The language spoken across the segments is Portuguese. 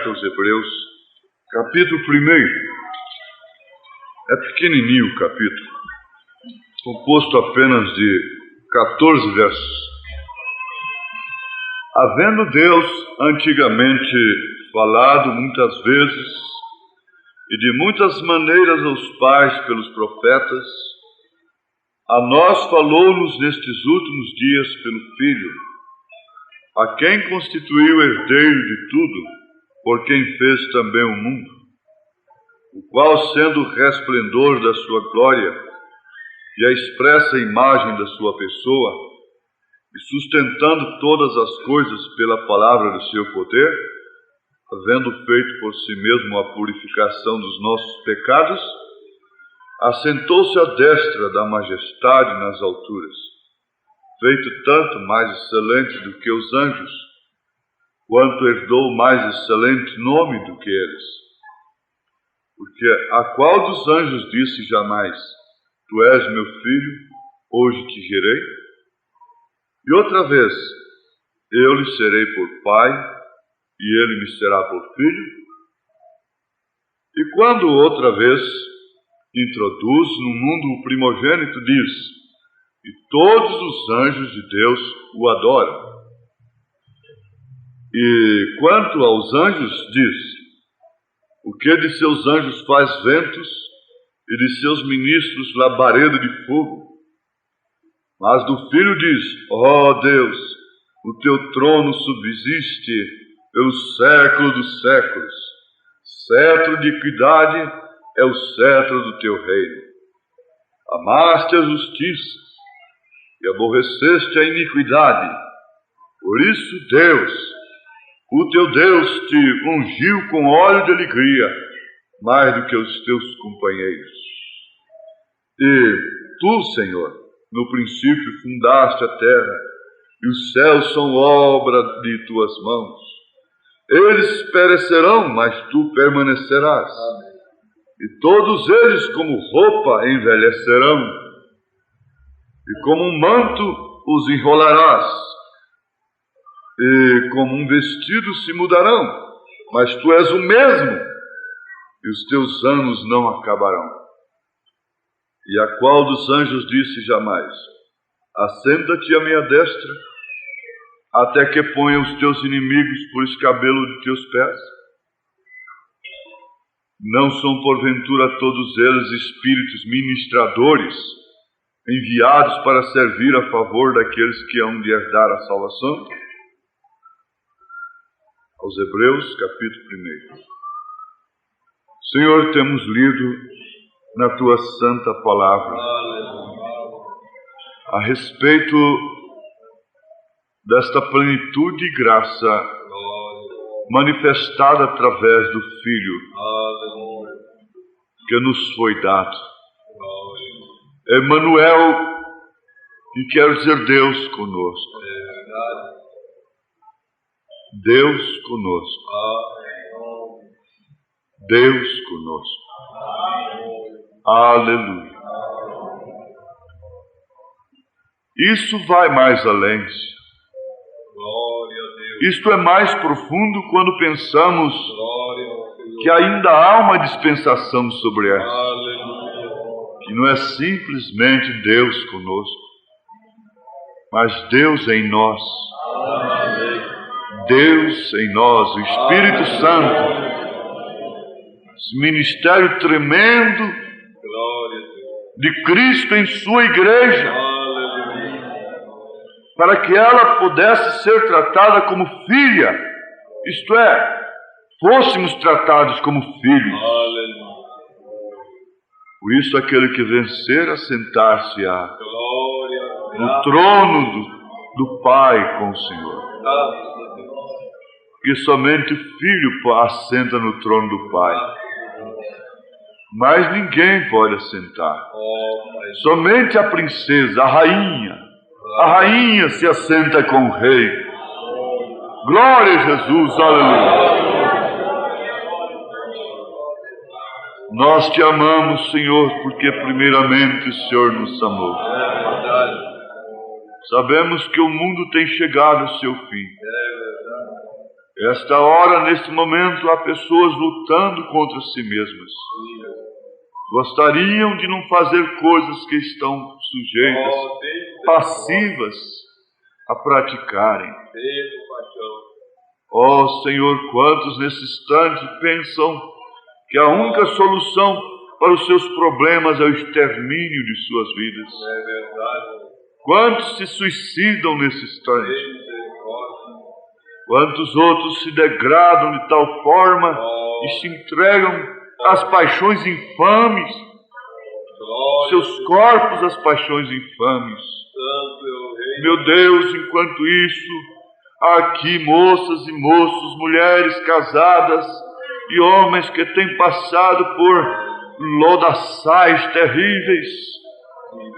carta aos Hebreus, capítulo 1. É pequenininho o capítulo, composto apenas de 14 versos. Havendo Deus antigamente falado muitas vezes e de muitas maneiras aos pais pelos profetas, a nós falou-nos nestes últimos dias pelo Filho, a quem constituiu herdeiro de tudo, por quem fez também o mundo, o qual, sendo o resplendor da sua glória e a expressa imagem da sua pessoa, e sustentando todas as coisas pela palavra do seu poder, havendo feito por si mesmo a purificação dos nossos pecados, assentou-se à destra da majestade nas alturas, feito tanto mais excelente do que os anjos, quanto herdou mais excelente nome do que eles. Porque a qual dos anjos disse jamais: Tu és meu filho, hoje te gerei? E outra vez: Eu lhe serei por pai, e ele me será por filho? E quando outra vez introduz no mundo o primogênito, diz: E todos os anjos de Deus o adoram. E quanto aos anjos, diz: O que de seus anjos faz ventos, e de seus ministros labareda de fogo. Mas do Filho diz: Ó Deus, o teu trono subsiste pelo século dos séculos. Cetro de equidade é o cetro do teu reino. Amaste a justiça e aborreceste a iniquidade. Por isso Deus, o teu Deus, te ungiu com óleo de alegria, mais do que os teus companheiros. E tu, Senhor, no princípio fundaste a terra, e os céus são obra de tuas mãos. Eles perecerão, mas tu permanecerás. E todos eles como roupa envelhecerão, e como um manto os enrolarás, e como um vestido se mudarão, mas tu és o mesmo, e os teus anos não acabarão. E a qual dos anjos disse jamais: Assenta-te à minha destra, até que ponha os teus inimigos por escabelo de teus pés? Não são porventura todos eles espíritos ministradores, enviados para servir a favor daqueles que hão de herdar a salvação? Aos Hebreus, capítulo 1. Senhor, temos lido na Tua santa palavra a respeito desta plenitude e graça manifestada através do Filho que nos foi dado. Emmanuel, que quer dizer Deus conosco. Deus conosco. Deus conosco. Aleluia. Isso vai mais além. Isto é mais profundo quando pensamos que ainda há uma dispensação sobre ela, que não é simplesmente Deus conosco, mas Deus em nós. Deus em nós, o Espírito Santo, esse ministério tremendo de Cristo em sua igreja, para que ela pudesse ser tratada como filha, isto é, fôssemos tratados como filhos. Por isso aquele que vencer assentar-se-á no trono do Pai com o Senhor. Que somente o Filho assenta no trono do Pai, mas ninguém pode assentar. Somente a princesa, a rainha se assenta com o rei. Glória a Jesus, aleluia. Nós te amamos, Senhor, porque primeiramente o Senhor nos amou. Sabemos que o mundo tem chegado ao seu fim. Esta hora, neste momento, há pessoas lutando contra si mesmas. Gostariam de não fazer coisas que estão sujeitas, passivas a praticarem. Ó Senhor, quantos nesse instante pensam que a única solução para os seus problemas é o extermínio de suas vidas. Quantos se suicidam nesse instante? Quantos outros se degradam de tal forma e se entregam às paixões infames, seus corpos às paixões infames. Meu Deus, enquanto isso, há aqui moças e moços, mulheres casadas e homens que têm passado por lodaçais terríveis,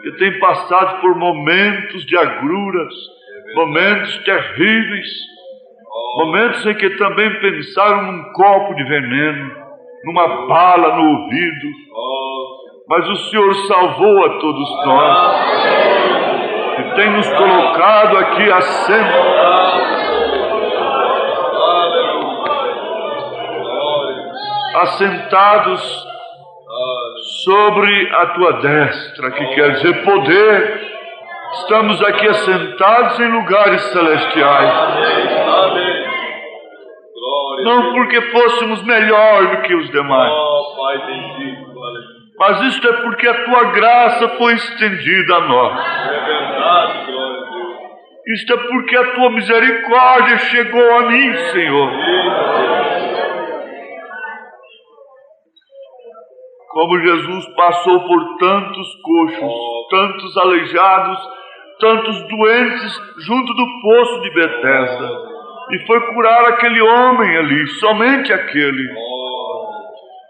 que têm passado por momentos de agruras, momentos terríveis, momentos em que também pensaram num copo de veneno, numa bala no ouvido, mas o Senhor salvou a todos nós e tem nos colocado aqui assentados sobre a tua destra, que quer dizer poder. Estamos aqui assentados em lugares celestiais. Não porque fôssemos melhor do que os demais, mas isto é porque a tua graça foi estendida a nós. Isto é porque a tua misericórdia chegou a mim, Senhor. Como Jesus passou por tantos coxos, tantos aleijados, tantos doentes junto do poço de Betesda, e foi curar aquele homem ali, somente aquele.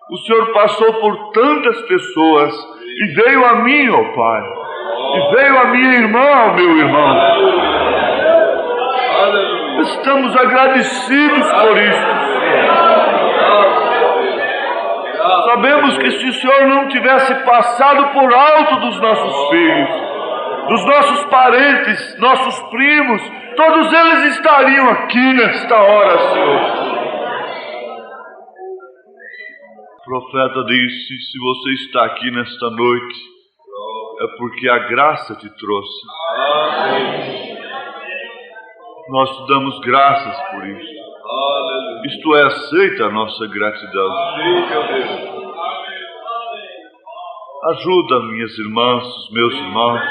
O Senhor passou por tantas pessoas e veio a mim, ó Pai, e veio a minha irmã, ao meu irmão. Estamos agradecidos por isso. Sabemos que se o Senhor não tivesse passado por alto dos nossos filhos, dos nossos parentes, nossos primos, todos eles estariam aqui nesta hora, Senhor. O profeta disse: se você está aqui nesta noite, é porque a graça te trouxe. Nós te damos graças por isso. Isto é, aceita a nossa gratidão. Ajuda minhas irmãs, os meus irmãos.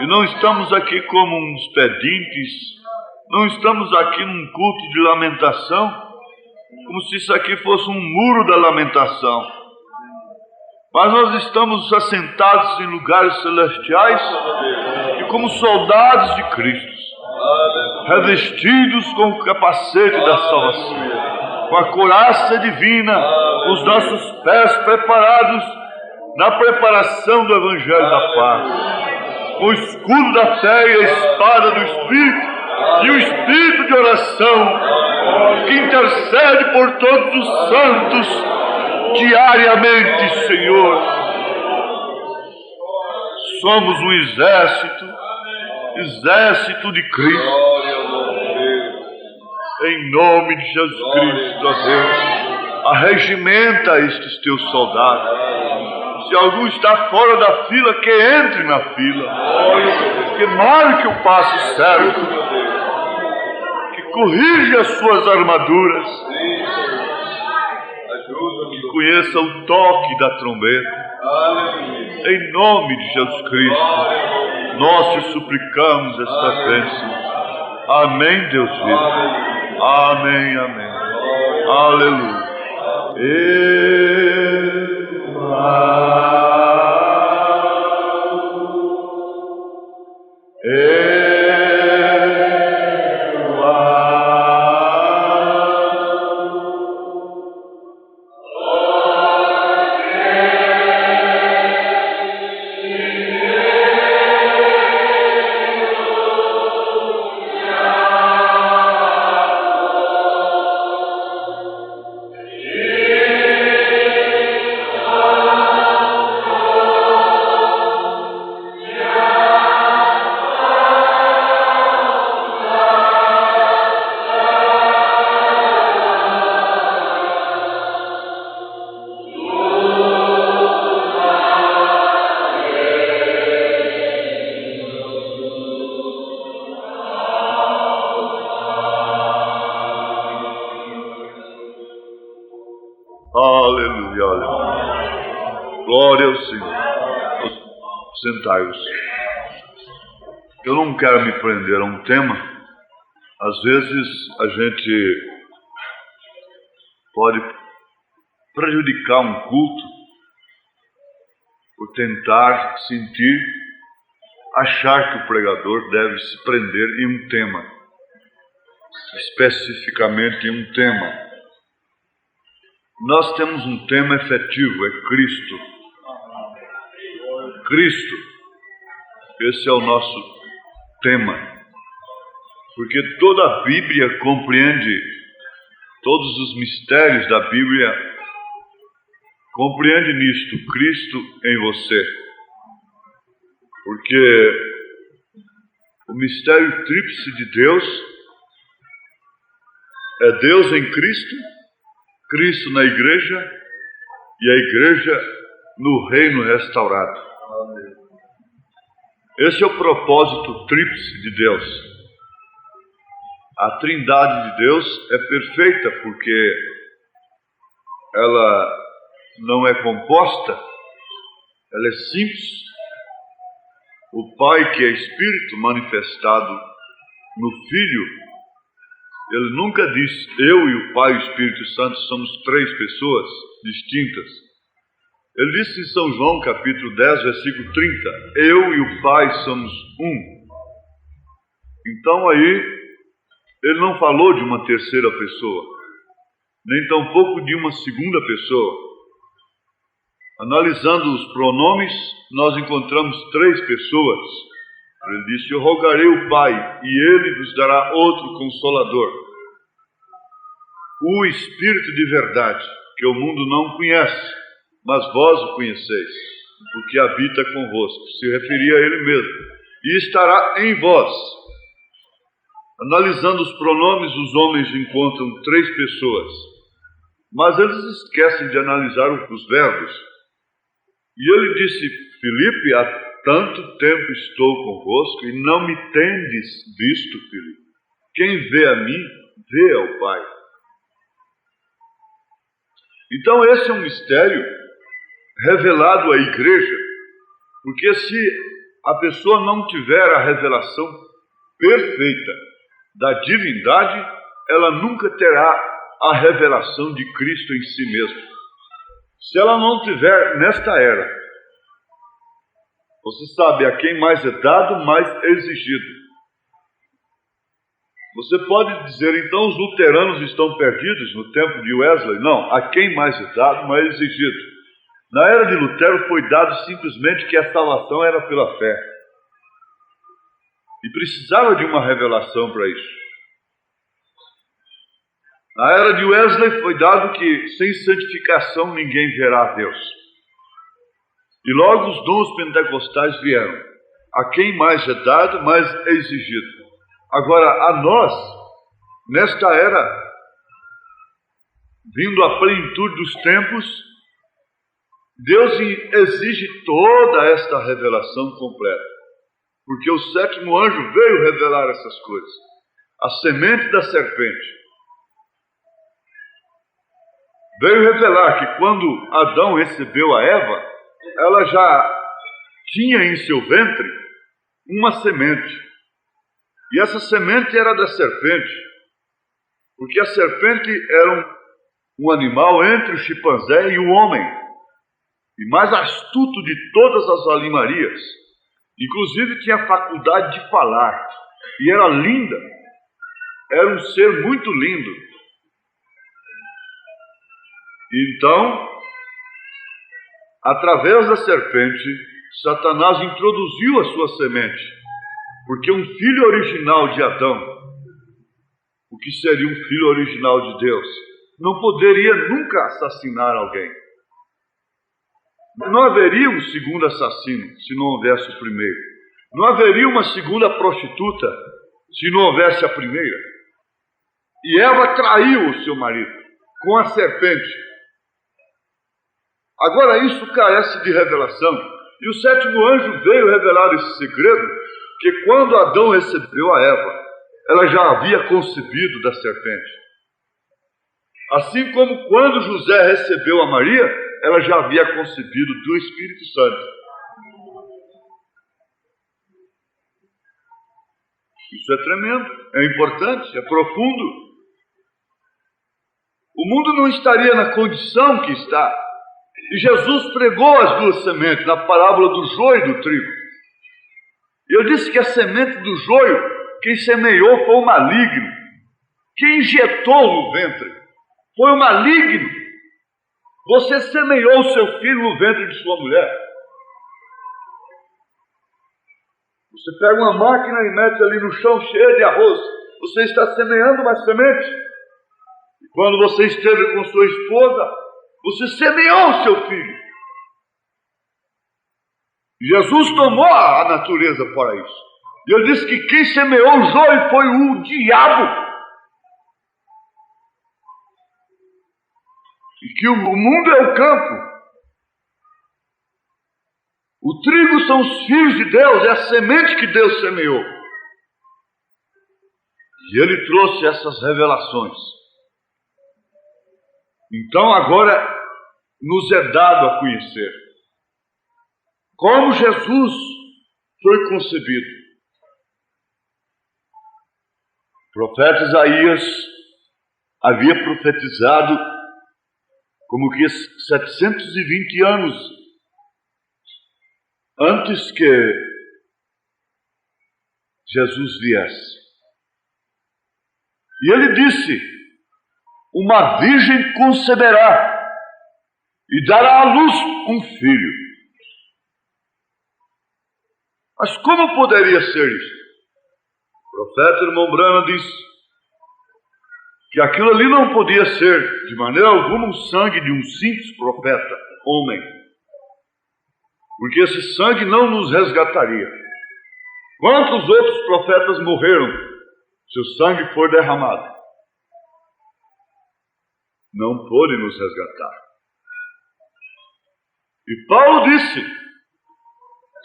E não estamos aqui como uns pedintes, não estamos aqui num culto de lamentação, como se isso aqui fosse um muro da lamentação. Mas nós estamos assentados em lugares celestiais e como soldados de Cristo, revestidos com o capacete da salvação, com a couraça divina, os nossos pés preparados na preparação do Evangelho da Paz, com o escudo da fé e a espada do Espírito, e o Espírito de oração, que intercede por todos os santos diariamente, Senhor. Somos um exército de Cristo. Em nome de Jesus Cristo, ó Deus, arregimenta estes teus soldados. Se algum está fora da fila, que entre na fila, que marque o passo certo, que corrija as suas armaduras, que conheça o toque da trombeta. Em nome de Jesus Cristo, nós te suplicamos estas bênçãos. Amém, Deus vivo. Amém, amém. Aleluia. Glória ao Senhor. Sentai-vos. Eu não quero me prender a um tema. Às vezes a gente pode prejudicar um culto por tentar achar que o pregador deve se prender em um tema, especificamente em um tema. Nós temos um tema efetivo, é Cristo. Cristo, esse é o nosso tema, porque toda a Bíblia compreende, todos os mistérios da Bíblia compreende nisto, Cristo em você, porque o mistério tríplice de Deus é Deus em Cristo, Cristo na igreja e a igreja no reino restaurado. Esse é o propósito tríplice de Deus. A trindade de Deus é perfeita porque ela não é composta, ela é simples. O Pai, que é Espírito manifestado no Filho, ele nunca diz, eu e o Pai e o Espírito Santo somos três pessoas distintas. Ele disse em São João, capítulo 10, versículo 30, eu e o Pai somos um. Então aí, ele não falou de uma terceira pessoa, nem tampouco de uma segunda pessoa. Analisando os pronomes, nós encontramos três pessoas. Ele disse, eu rogarei o Pai, e Ele vos dará outro Consolador, o Espírito de verdade, que o mundo não conhece, mas vós o conheceis, porque habita convosco. Se referia a Ele mesmo. E estará em vós. Analisando os pronomes, os homens encontram três pessoas, mas eles esquecem de analisar os verbos. E ele disse, Filipe, há tanto tempo estou convosco e não me tendes visto, Filipe. Quem vê a mim, vê ao Pai. Então esse é um mistério revelado à igreja, porque se a pessoa não tiver a revelação perfeita da divindade, ela nunca terá a revelação de Cristo em si mesmo. Se ela não tiver nesta era, você sabe, a quem mais é dado, mais é exigido. Você pode dizer, então, os luteranos estão perdidos no tempo de Wesley? Não, a quem mais é dado, mais é exigido. Na era de Lutero foi dado simplesmente que a salvação era pela fé. E precisava de uma revelação para isso. Na era de Wesley foi dado que sem santificação ninguém verá a Deus. E logo os dons pentecostais vieram. A quem mais é dado, mais é exigido. Agora, a nós, nesta era, vindo à plenitude dos tempos, Deus exige toda esta revelação completa. Porque o sétimo anjo veio revelar essas coisas. A semente da serpente veio revelar que quando Adão recebeu a Eva, ela já tinha em seu ventre uma semente. E essa semente era da serpente, porque a serpente era um animal entre o chimpanzé e o homem, e mais astuto de todas as animarias. Inclusive tinha a faculdade de falar, e era linda, era um ser muito lindo. Então, através da serpente, Satanás introduziu a sua semente, porque um filho original de Adão, o que seria um filho original de Deus, não poderia nunca assassinar alguém. Não haveria um segundo assassino se não houvesse o primeiro. Não haveria uma segunda prostituta se não houvesse a primeira. E Eva traiu o seu marido com a serpente. Agora isso carece de revelação. E o sétimo anjo veio revelar esse segredo, que quando Adão recebeu a Eva, ela já havia concebido da serpente. Assim como quando José recebeu a Maria, ela já havia concebido do Espírito Santo. Isso é tremendo, é importante, é profundo. O mundo não estaria na condição que está. E Jesus pregou as duas sementes na parábola do joio e do trigo. E eu disse que a semente do joio, quem semeou foi o maligno. Quem injetou no ventre foi o maligno. Você semeou o seu filho no ventre de sua mulher. Você pega uma máquina e mete ali no chão cheio de arroz. Você está semeando uma semente. E quando você esteve com sua esposa, você semeou o seu filho. Jesus tomou a natureza para isso. E ele disse que quem semeou o joio foi o diabo. E que o mundo é o campo. O trigo são os filhos de Deus, é a semente que Deus semeou. E ele trouxe essas revelações. Então agora nos é dado a conhecer como Jesus foi concebido. O profeta Isaías havia profetizado como que 720 anos antes que Jesus viesse. E ele disse: uma virgem conceberá e dará à luz um filho. Mas como poderia ser isso? O profeta irmão Branham disse que aquilo ali não podia ser de maneira alguma o sangue de um simples profeta, homem, porque esse sangue não nos resgataria. Quantos outros profetas morreram se o sangue for derramado? Não pôde nos resgatar. E Paulo disse: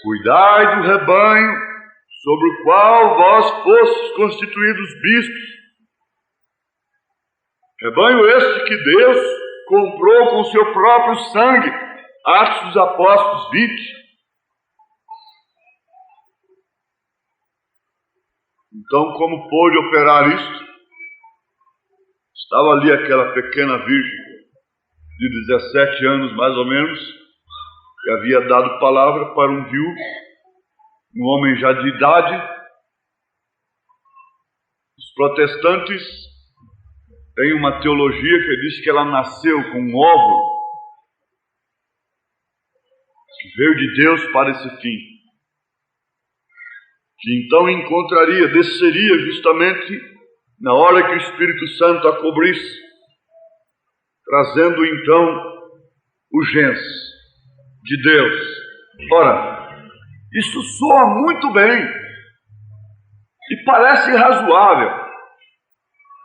cuidai do rebanho sobre o qual vós fostes constituídos bispos. Rebanho este que Deus comprou com seu próprio sangue. Atos dos Apóstolos 20. Então, como pôde operar isto? Estava ali aquela pequena virgem de 17 anos, mais ou menos, que havia dado palavra para um viúvo, um homem já de idade. Os protestantes têm uma teologia que diz que ela nasceu com um óvulo, que veio de Deus para esse fim, que então encontraria, desceria justamente na hora que o Espírito Santo a cobrisse, trazendo então o gens de Deus. Ora, isso soa muito bem e parece razoável,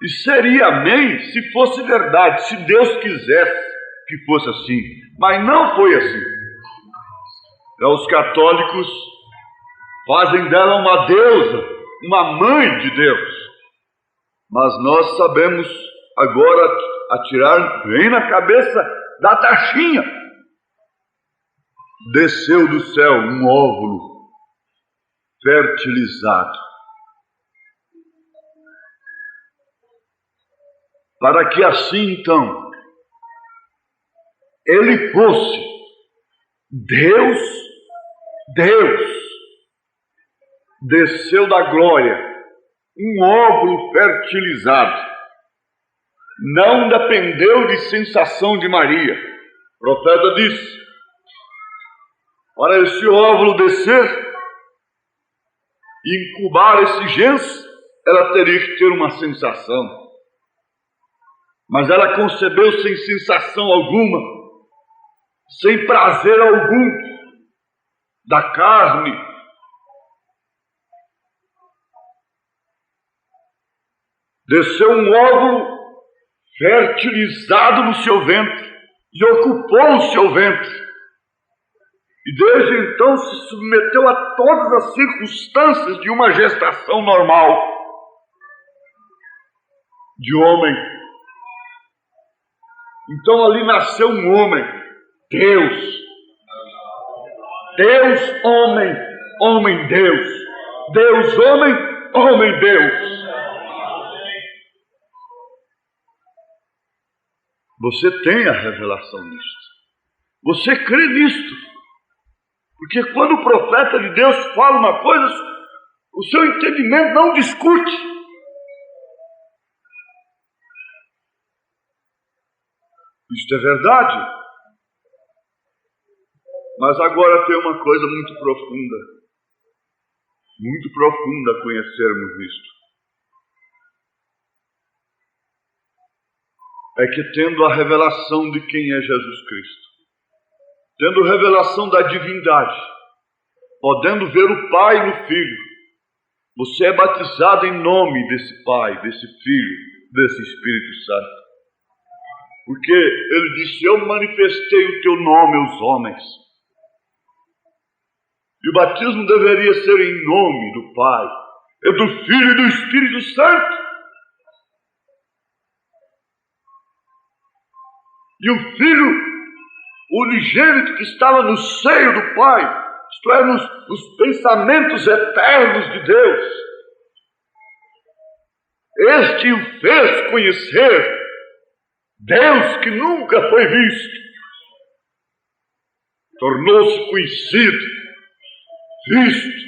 e seria amém se fosse verdade, se Deus quisesse que fosse assim, mas não foi assim. Então, os católicos fazem dela uma deusa, uma mãe de Deus, mas nós sabemos agora atirar bem na cabeça da taxinha. Desceu do céu um óvulo fertilizado, para que assim então ele fosse Deus. Desceu da glória um óvulo fertilizado, não dependeu de sensação de Maria. O profeta disse: para esse óvulo descer e incubar esse gens, ela teria que ter uma sensação. Mas ela concebeu sem sensação alguma, sem prazer algum da carne. Desceu um óvulo fertilizado no seu ventre e ocupou o seu ventre. E desde então se submeteu a todas as circunstâncias de uma gestação normal de homem. Então ali nasceu um homem Deus. Deus, homem, homem, Deus. Deus, homem, homem, Deus. Você tem a revelação nisto. Você crê nisto. Porque quando o profeta de Deus fala uma coisa, o seu entendimento não discute. Isto é verdade. Mas agora tem uma coisa muito profunda a conhecermos isto. É que tendo a revelação de quem é Jesus Cristo, tendo revelação da divindade, podendo ver o Pai no Filho, você é batizado em nome desse Pai, desse Filho, desse Espírito Santo. Porque ele disse: eu manifestei o teu nome aos homens. E o batismo deveria ser em nome do Pai, e do Filho e do Espírito Santo. E o Filho unigênito que estava no seio do Pai, isto é, nos pensamentos eternos de Deus, este o fez conhecer Deus que nunca foi visto. Tornou-se conhecido, visto,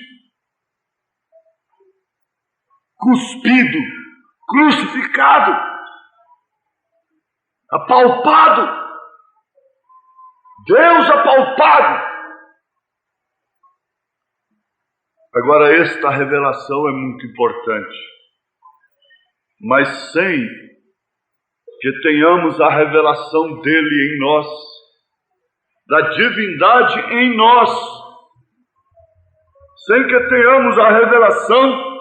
cuspido, crucificado, apalpado. Deus apalpado. Agora, esta revelação é muito importante, mas sem que tenhamos a revelação dele em nós, da divindade em nós, sem que tenhamos a revelação,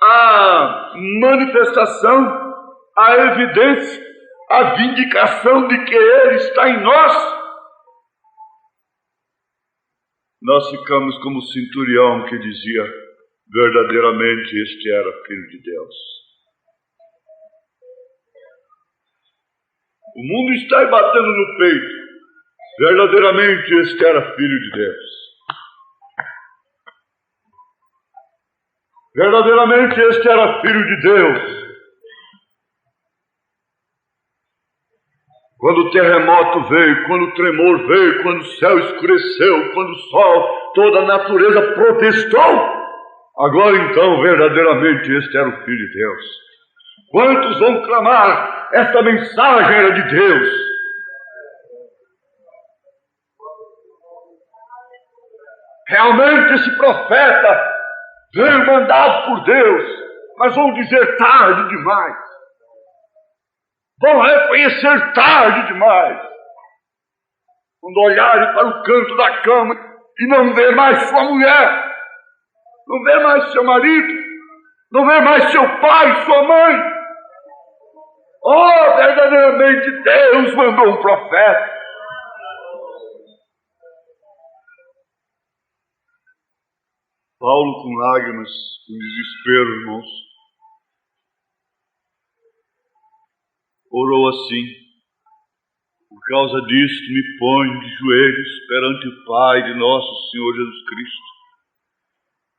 a manifestação, a evidência, a vindicação de que ele está em nós, nós ficamos como o centurião que dizia: verdadeiramente este era filho de Deus. O mundo está aí batendo no peito: verdadeiramente este era filho de Deus. Verdadeiramente este era filho de Deus. Quando o terremoto veio, quando o tremor veio, quando o céu escureceu, quando o sol, toda a natureza protestou, agora então verdadeiramente este era o Filho de Deus. Quantos vão clamar: esta mensagem era de Deus? Realmente esse profeta veio mandado por Deus, mas vão dizer tarde demais. Vão reconhecer tarde demais. Quando olharem para o canto da cama e não ver mais sua mulher, não ver mais seu marido, não ver mais seu pai, sua mãe. Oh, verdadeiramente Deus mandou um profeta. Paulo, com lágrimas, com desespero, irmãos, orou assim: por causa disto me ponho de joelhos perante o Pai de nosso Senhor Jesus Cristo,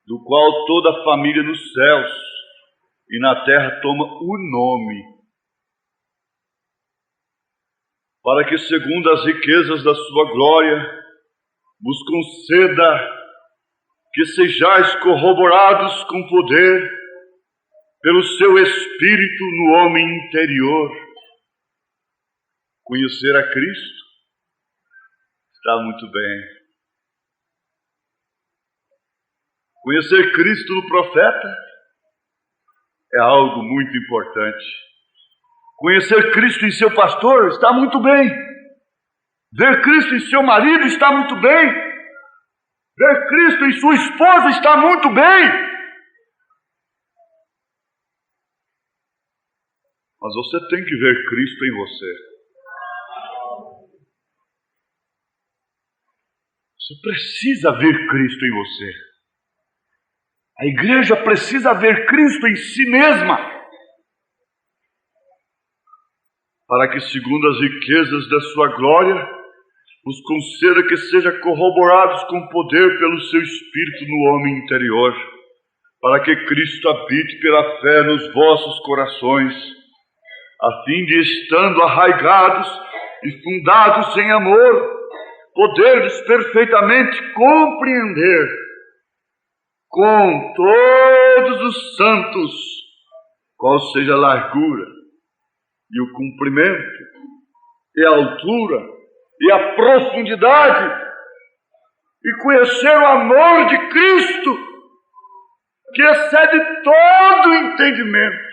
do qual toda a família nos céus e na terra toma o nome, para que, segundo as riquezas da sua glória, vos conceda que sejais corroborados com poder pelo seu Espírito no homem interior. Conhecer a Cristo está muito bem. Conhecer Cristo no profeta é algo muito importante. Conhecer Cristo em seu pastor está muito bem. Ver Cristo em seu marido está muito bem. Ver Cristo em sua esposa está muito bem. Mas você tem que ver Cristo em você. Você precisa ver Cristo em você. A igreja precisa ver Cristo em si mesma, para que, segundo as riquezas da sua glória, os conceda que sejam corroborados com poder pelo seu Espírito no homem interior, para que Cristo habite pela fé nos vossos corações, a fim de, estando arraigados e fundados em amor, poderdes perfeitamente compreender com todos os santos qual seja a largura e o comprimento e a altura e a profundidade, e conhecer o amor de Cristo, que excede todo entendimento,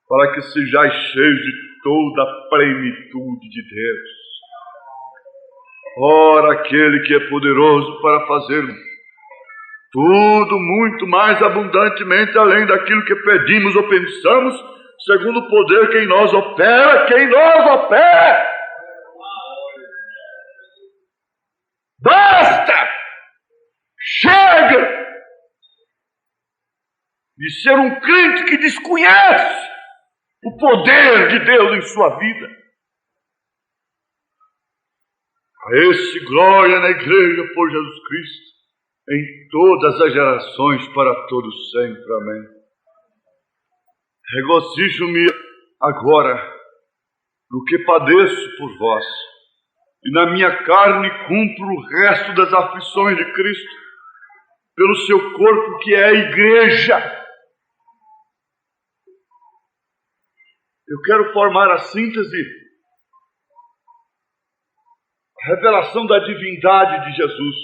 para que sejais cheios de toda a plenitude de Deus. Ora, aquele que é poderoso para fazer tudo muito mais abundantemente além daquilo que pedimos ou pensamos, segundo o poder que em nós opera, Basta! Chega de ser um crente que desconhece o poder de Deus em sua vida. A esse glória na igreja por Jesus Cristo, em todas as gerações, para todos sempre. Amém. Regocijo-me agora no que padeço por vós, e na minha carne cumpro o resto das aflições de Cristo, pelo seu corpo que é a igreja. Eu quero formar a síntese, a revelação da divindade de Jesus,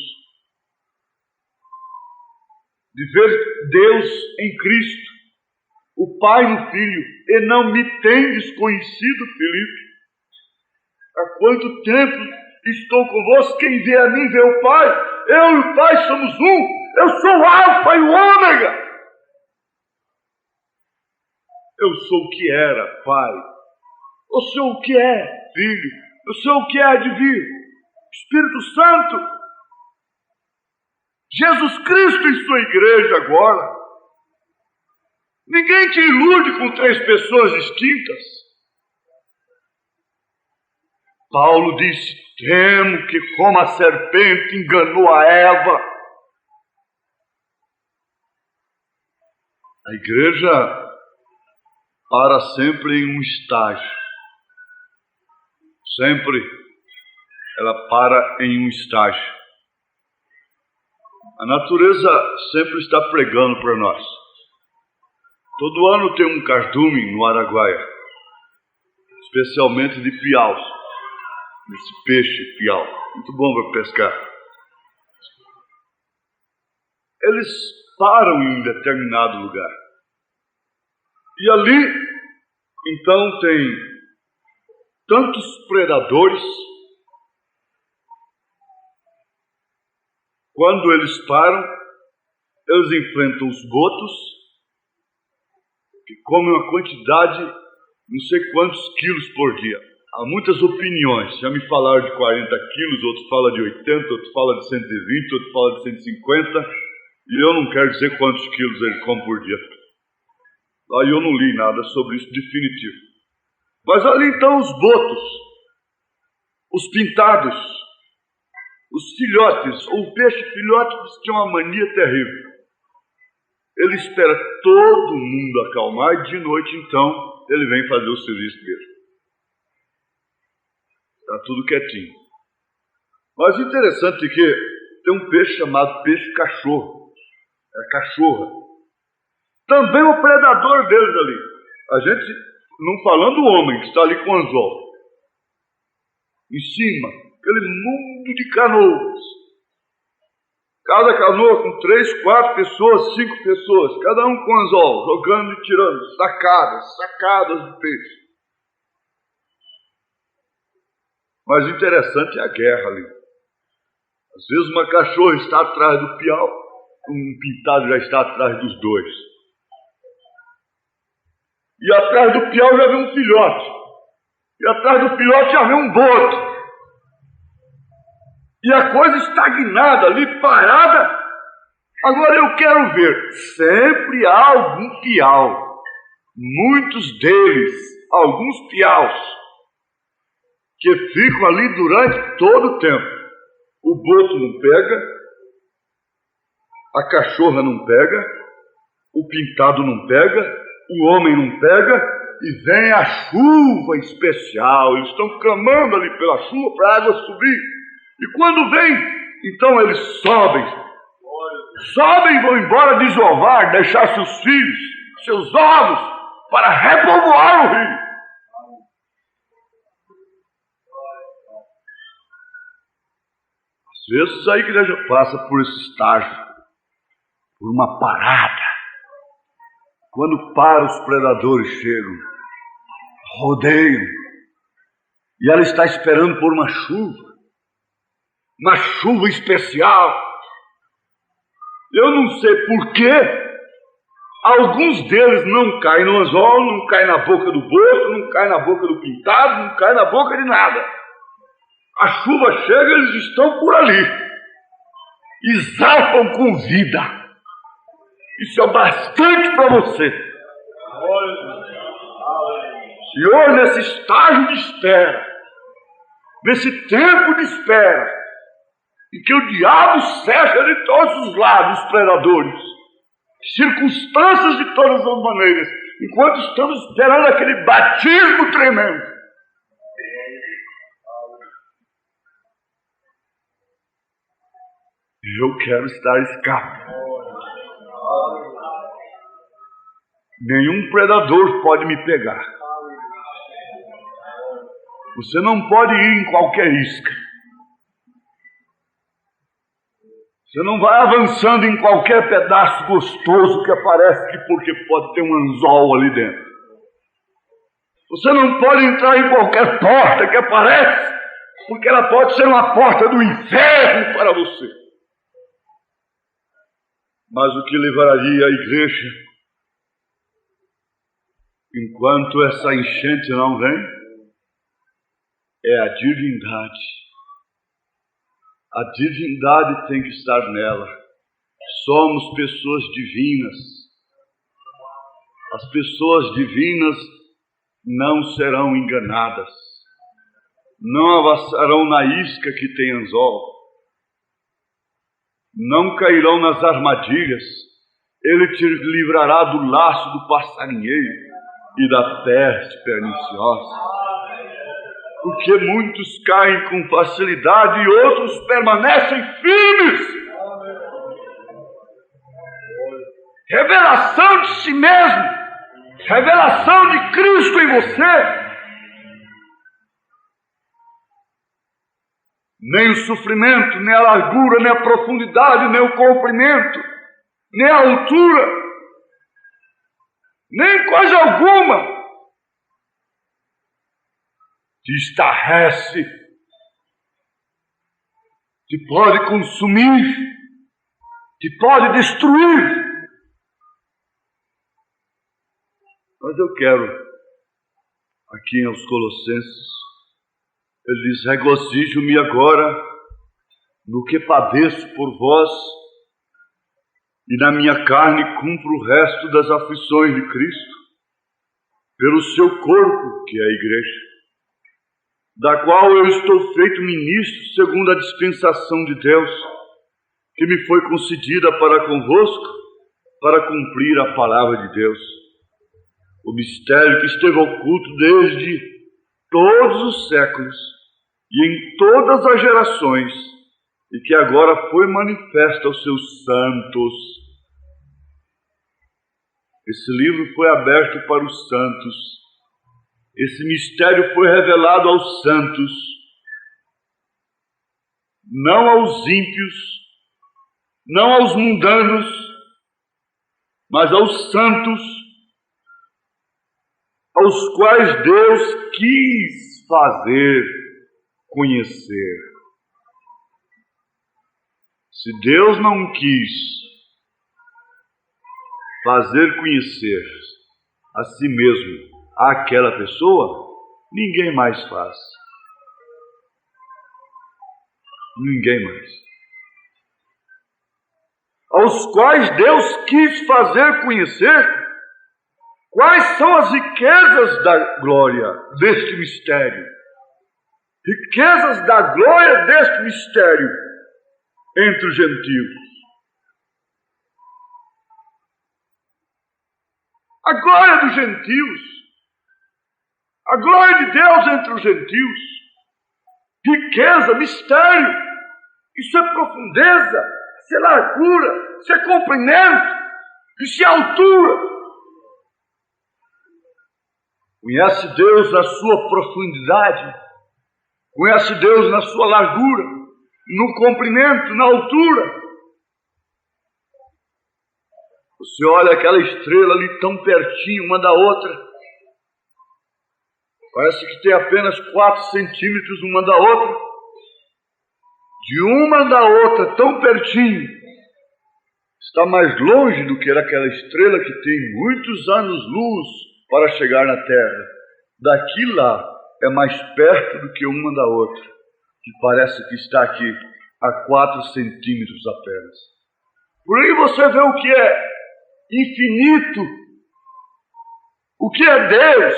de ver Deus em Cristo, o Pai no Filho, e não me tendes conhecido, Filipe. Há quanto tempo estou convosco? Quem vê a mim vê o Pai. Eu e o Pai somos um. Eu sou o Alfa e o Ômega. Eu sou o que era, Pai. Eu sou o que é, Filho. Eu sou o que há de vir, Espírito Santo. Jesus Cristo em sua igreja agora. Ninguém te ilude com três pessoas distintas. Paulo disse: temo que como a serpente enganou a Eva. A igreja para sempre em um estágio. Sempre ela para em um estágio. A natureza sempre está pregando para nós. Todo ano tem um cardume no Araguaia, especialmente de piau, esse peixe piau, muito bom para pescar. Eles param em um determinado lugar. E ali, então, tem tantos predadores. Quando eles param, eles enfrentam os botos, que comem uma quantidade, não sei quantos quilos por dia. Há muitas opiniões. Já me falaram de 40 quilos, outros falam de 80, outros falam de 120, outros falam de 150. E eu não quero dizer quantos quilos ele come por dia. Lá eu não li nada sobre isso definitivo. Mas ali então os botos, os pintados, os filhotes, o peixe filhote tinha uma mania terrível. Ele espera todo mundo acalmar e de noite então ele vem fazer o serviço dele. Está tudo quietinho. Mas interessante é que tem um peixe chamado peixe cachorro. É a cachorra. Também o predador deles ali. A gente, não falando do homem que está ali com o anzol. Em cima, aquele mundo de canoas. Cada canoa com 3, 4 pessoas, 5 pessoas. Cada um com anzol, jogando e tirando. Sacadas de peixe. Mas o interessante é a guerra ali. Às vezes uma cachorra está atrás do piau, um pintado já está atrás dos dois. E atrás do piau já vem um filhote. E atrás do filhote já vem um boto. E a coisa estagnada ali, parada. Agora eu quero ver. Sempre há algum piau. Muitos deles, alguns piaus, que ficam ali durante todo o tempo. O boto não pega, a cachorra não pega, o pintado não pega, o homem não pega, e vem a chuva especial. Eles estão clamando ali pela chuva para a água subir. E quando vem, então eles sobem e vão embora desovar, deixar seus filhos, seus ovos, para repovoar o rio. Às vezes a igreja passa por esse estágio, por uma parada. Quando para, os predadores chegam, rodeiam, e ela está esperando por uma chuva especial. Eu não sei por quê, alguns deles não caem no anzol, não caem na boca do boto, não caem na boca do pintado, não caem na boca de nada. A chuva chega, eles estão por ali, e zarpam com vida. Isso é bastante para você. Senhor, nesse estágio de espera, nesse tempo de espera, em que o diabo cerca de todos os lados os predadores, circunstâncias de todas as maneiras, enquanto estamos esperando aquele batismo tremendo. Eu quero estar escapado. Nenhum predador pode me pegar. Você não pode ir em qualquer isca. Você não vai avançando em qualquer pedaço gostoso que aparece que porque pode ter um anzol ali dentro. Você não pode entrar em qualquer porta que aparece porque ela pode ser uma porta do inferno para você. Mas o que levaria a igreja, enquanto essa enchente não vem, é a divindade. A divindade tem que estar nela. Somos pessoas divinas. As pessoas divinas não serão enganadas. Não avançarão na isca que tem anzol. Não cairão nas armadilhas. Ele te livrará do laço do passarinheiro e da peste perniciosa. Porque muitos caem com facilidade e outros permanecem firmes. Revelação de si mesmo, revelação de Cristo em você. Nem o sofrimento, nem a largura, nem a profundidade, nem o comprimento, nem a altura, nem coisa alguma te estarrece, te pode consumir, te pode destruir. Mas eu quero, aqui aos Colossenses, ele diz: regozijo-me agora no que padeço por vós, e na minha carne cumpro o resto das aflições de Cristo, pelo seu corpo, que é a igreja, da qual eu estou feito ministro segundo a dispensação de Deus, que me foi concedida para convosco, para cumprir a palavra de Deus, o mistério que esteve oculto desde todos os séculos e em todas as gerações, e que agora foi manifesto aos seus santos. Esse livro foi aberto para os santos. Esse mistério foi revelado aos santos, não aos ímpios, não aos mundanos, mas aos santos, aos quais Deus quis fazer conhecer. Se Deus não quis fazer conhecer a si mesmo àquela pessoa, ninguém mais faz. Ninguém mais. Aos quais Deus quis fazer conhecer quais são as riquezas da glória deste mistério, riquezas da glória deste mistério entre os gentios. A glória dos gentios, a glória de Deus entre os gentios, riqueza, mistério, isso é profundeza, isso é largura, isso é comprimento, isso é altura. Conhece Deus na sua profundidade, conhece Deus na sua largura, no comprimento, na altura. Você olha aquela estrela ali tão pertinho uma da outra, parece que tem apenas 4 centímetros uma da outra. De uma da outra, tão pertinho, está mais longe do que aquela estrela que tem muitos anos-luz para chegar na Terra. Daqui lá é mais perto do que uma da outra, que parece que está aqui a 4 centímetros apenas. Por aí você vê o que é infinito, o que é Deus.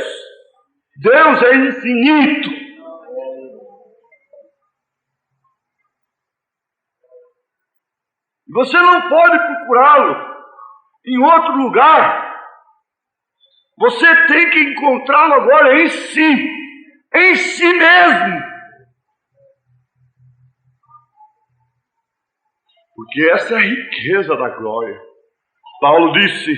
Deus é infinito. Você não pode procurá-lo em outro lugar. Você tem que encontrá-lo agora em si mesmo. Porque essa é a riqueza da glória. Paulo disse,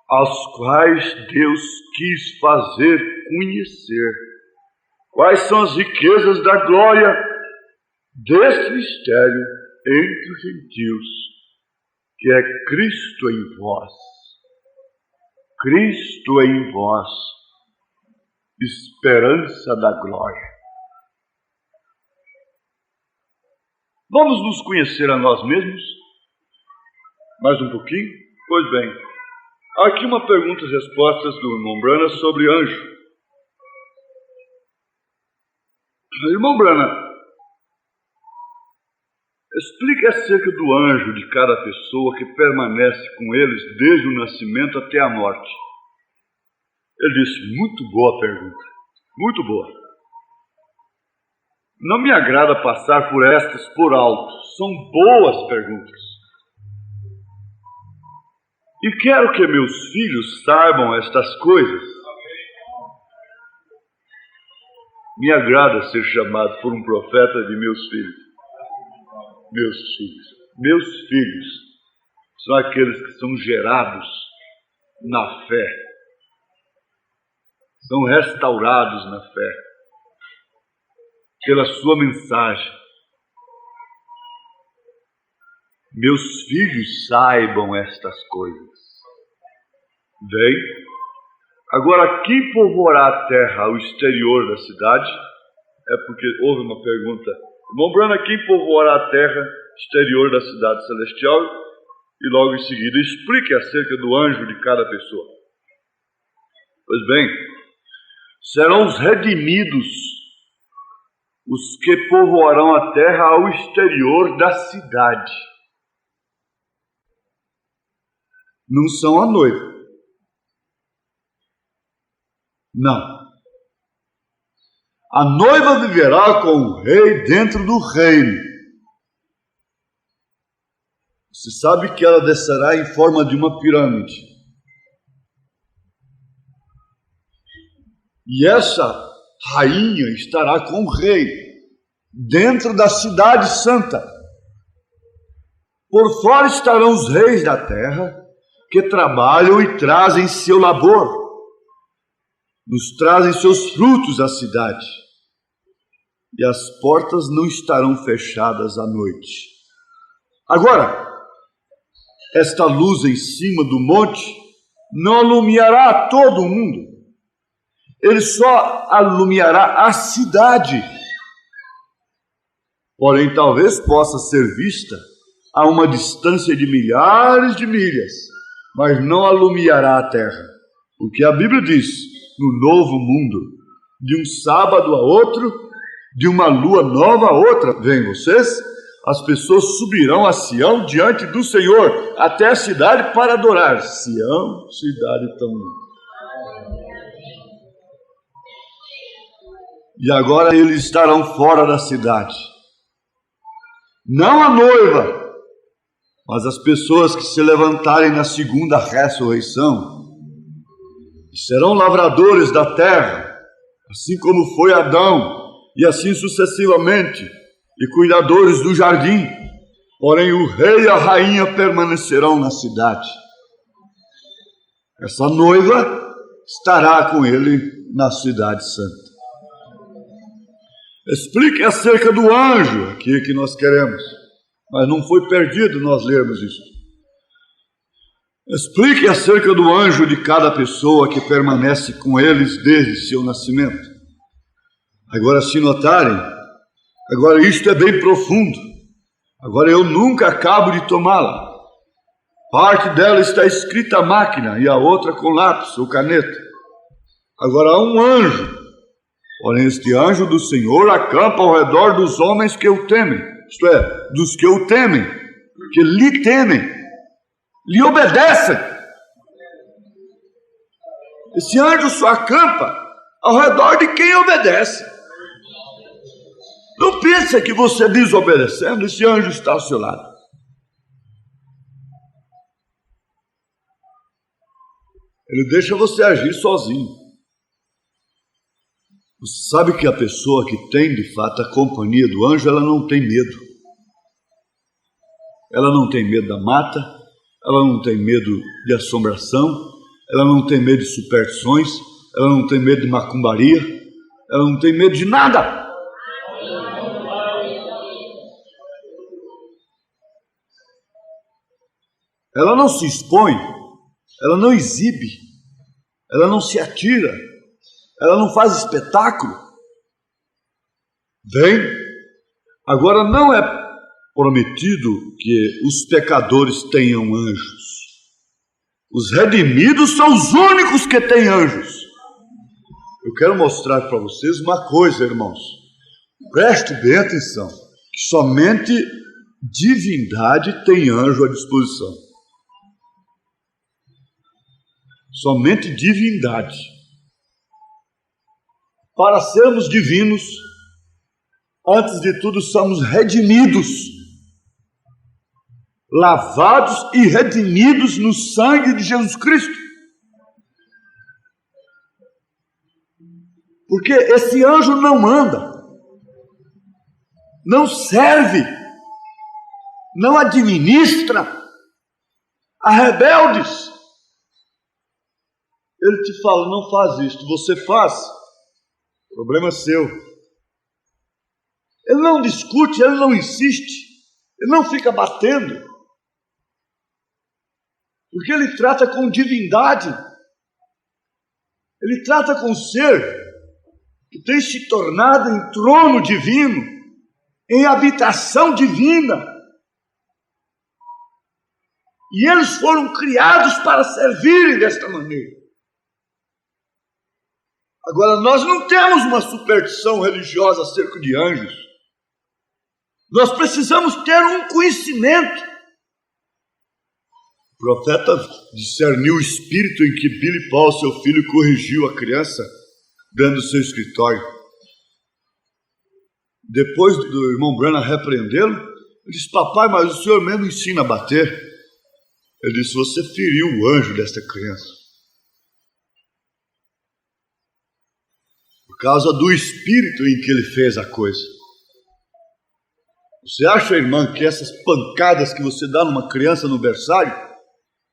aos quais Deus quis fazer conhecer. Quais são as riquezas da glória deste mistério entre os gentios, que é Cristo em vós. Cristo em vós, esperança da glória. Vamos nos conhecer a nós mesmos? Mais um pouquinho? Pois bem, aqui uma pergunta e respostas do irmão Brana sobre anjo. Irmão Brana, explique acerca do anjo de cada pessoa que permanece com eles desde o nascimento até a morte. Ele disse, muito boa pergunta, muito boa. Não me agrada passar por estas por alto, são boas perguntas. E quero que meus filhos saibam estas coisas. Me agrada ser chamado por um profeta de meus filhos. Meus filhos são aqueles que são gerados na fé, são restaurados na fé, pela sua mensagem. Meus filhos saibam estas coisas. Bem, agora quem povoará a terra ao exterior da cidade? É porque houve uma pergunta. Irmão Brana, quem povoará a terra exterior da cidade celestial? E logo em seguida explique acerca do anjo de cada pessoa. Pois bem, serão os redimidos os que povoarão a terra ao exterior da cidade. Não são a noiva. Não. A noiva viverá com o rei dentro do reino. Você sabe que ela descerá em forma de uma pirâmide. E essa rainha estará com o rei dentro da cidade santa. Por fora estarão os reis da terra que trabalham e trazem seu labor. Nos trazem seus frutos à cidade, e as portas não estarão fechadas à noite. Agora, esta luz em cima do monte não alumiará a todo o mundo, ele só alumiará a cidade. Porém, talvez possa ser vista a uma distância de milhares de milhas, mas não alumiará a terra, porque a Bíblia diz, no novo mundo, de um sábado a outro, de uma lua nova a outra, veem vocês? As pessoas subirão a Sião diante do Senhor, até a cidade para adorar. Sião, cidade tão linda. E agora eles estarão fora da cidade. Não a noiva, mas as pessoas que se levantarem na segunda ressurreição. Serão lavradores da terra, assim como foi Adão, e assim sucessivamente, e cuidadores do jardim. Porém, o rei e a rainha permanecerão na cidade. Essa noiva estará com ele na cidade santa. Explique acerca do anjo, aqui que nós queremos, mas não foi perdido nós lermos isso. Explique acerca do anjo de cada pessoa que permanece com eles desde seu nascimento. Agora, se notarem, agora isto é bem profundo. Agora eu nunca acabo de tomá-la. Parte dela está escrita à máquina e a outra com lápis ou caneta. Agora há um anjo. Porém, este anjo do Senhor acampa ao redor dos homens que o temem. Isto é, dos que o temem, que lhe temem, lhe obedecem. Esse anjo só acampa ao redor de quem obedece. Não pense que você desobedecendo, esse anjo está ao seu lado. Ele deixa você agir sozinho. Você sabe que a pessoa que tem de fato a companhia do anjo, ela não tem medo. Ela não tem medo da mata, ela não tem medo de assombração, ela não tem medo de superstições, ela não tem medo de macumbaria, ela não tem medo de nada. Ela não se expõe, ela não exibe, ela não se atira, ela não faz espetáculo. Bem, agora não é prometido que os pecadores tenham anjos. Os redimidos são os únicos que têm anjos. Eu quero mostrar para vocês uma coisa, irmãos. Preste bem atenção, que somente divindade tem anjo à disposição. Somente divindade. Para sermos divinos, antes de tudo somos redimidos, lavados e redimidos no sangue de Jesus Cristo. Porque esse anjo não anda, não serve, não administra a rebeldes. Ele te fala, não faz isto, você faz, problema seu. Ele não discute, ele não insiste, ele não fica batendo, porque ele trata com divindade, ele trata com ser que tem se tornado em trono divino, em habitação divina. E eles foram criados para servirem desta maneira. Agora, nós não temos uma superstição religiosa acerca de anjos. Nós precisamos ter um conhecimento. O profeta discerniu o espírito em que Billy Paul, seu filho, corrigiu a criança dentro do seu escritório. Depois do irmão Branham repreendê-lo, ele disse, papai, mas o senhor mesmo ensina a bater. Ele disse, você feriu o anjo desta criança. Por causa do espírito em que ele fez a coisa. Você acha, irmã, que essas pancadas que você dá numa criança no berçário,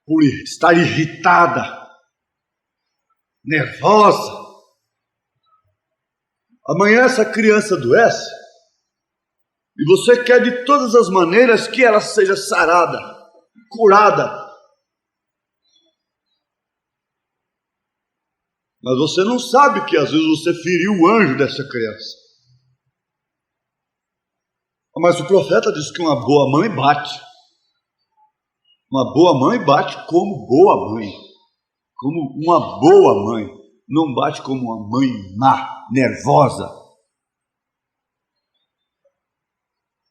por estar irritada, nervosa, amanhã essa criança adoece e você quer de todas as maneiras que ela seja sarada, curada. Mas você não sabe que às vezes você feriu o anjo dessa criança. Mas o profeta diz que uma boa mãe bate. Uma boa mãe bate como boa mãe. Como uma boa mãe. Não bate como uma mãe má, nervosa.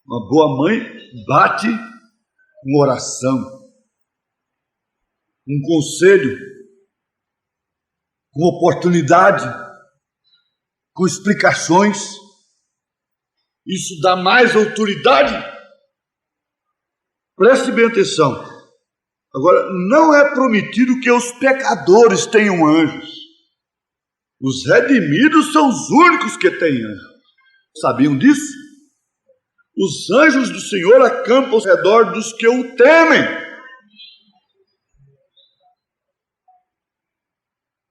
Uma boa mãe bate com oração, com conselho, com oportunidade. com explicações. Isso dá mais autoridade. Preste bem atenção. Agora, não é prometido que os pecadores tenham anjos. Os redimidos são os únicos que têm anjos. Sabiam disso? Os anjos do Senhor acampam ao redor dos que o temem.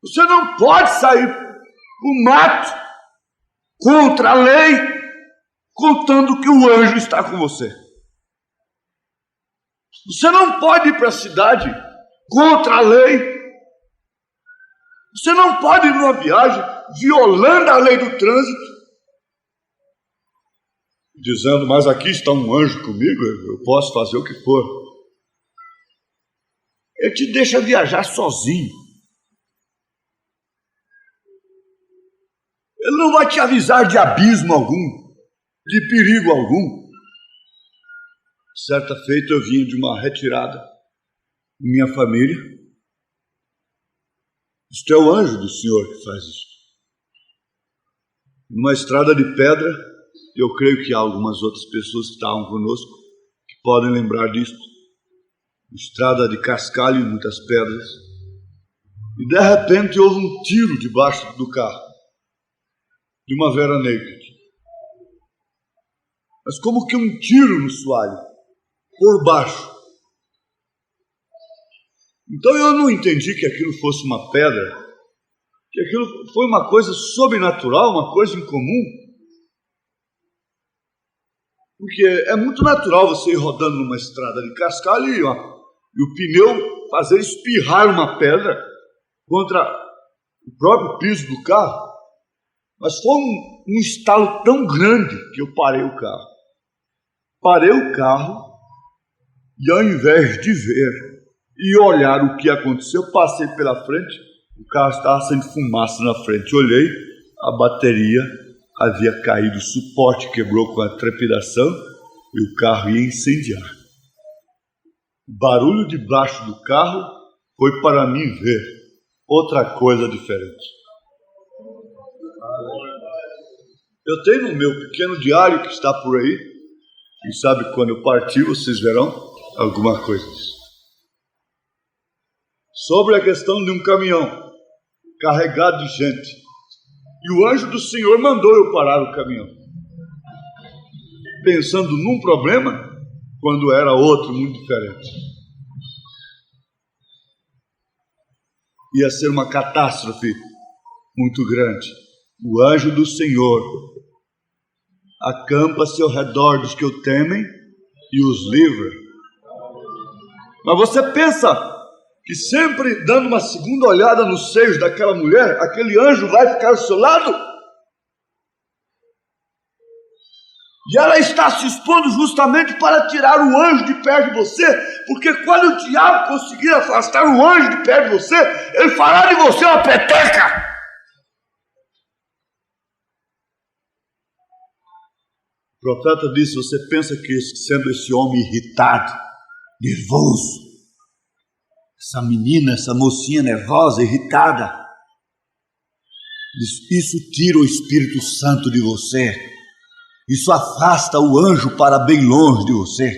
Você não pode sair pro mato contra a lei, contando que o anjo está com você. Você não pode ir para a cidade contra a lei. Você não pode ir numa viagem violando a lei do trânsito, dizendo, mas aqui está um anjo comigo, eu posso fazer o que for. Ele te deixa viajar sozinho. Ele não vai te avisar de abismo algum, de perigo algum. Certa feita eu vinha de uma retirada, minha família. Isto é o anjo do Senhor que faz isso. Numa estrada de pedra, eu creio que há algumas outras pessoas que estavam conosco que podem lembrar disto. Estrada de cascalho e muitas pedras. E de repente houve um tiro debaixo do carro, de uma veraneio. Mas como que um tiro no soalho, por baixo. Então eu não entendi que aquilo fosse uma pedra, que aquilo foi uma coisa sobrenatural, uma coisa incomum. Porque é muito natural você ir rodando numa estrada de cascalho e o pneu fazer espirrar uma pedra contra o próprio piso do carro. Mas foi um estalo tão grande que eu parei o carro. Parei o carro e ao invés de ver e olhar o que aconteceu, passei pela frente, o carro estava saindo fumaça na frente. Olhei, a bateria havia caído, o suporte quebrou com a trepidação e o carro ia incendiar. O barulho debaixo do carro foi para mim ver outra coisa diferente. Eu tenho no meu pequeno diário que está por aí, quem sabe quando eu partir vocês verão alguma coisa disso. Sobre a questão de um caminhão carregado de gente. E o anjo do Senhor mandou eu parar o caminhão, pensando num problema, quando era outro muito diferente. Ia ser uma catástrofe muito grande. O anjo do Senhor acampa-se ao redor dos que o temem e os livra. Mas você pensa que sempre dando uma segunda olhada nos seios daquela mulher, aquele anjo vai ficar ao seu lado? E ela está se expondo justamente para tirar o anjo de perto de você, porque quando o diabo conseguir afastar o anjo de perto de você, ele fará de você uma peteca. O profeta disse, você pensa que sendo esse homem irritado, nervoso, essa menina, essa mocinha nervosa, irritada, isso tira o Espírito Santo de você, isso afasta o anjo para bem longe de você.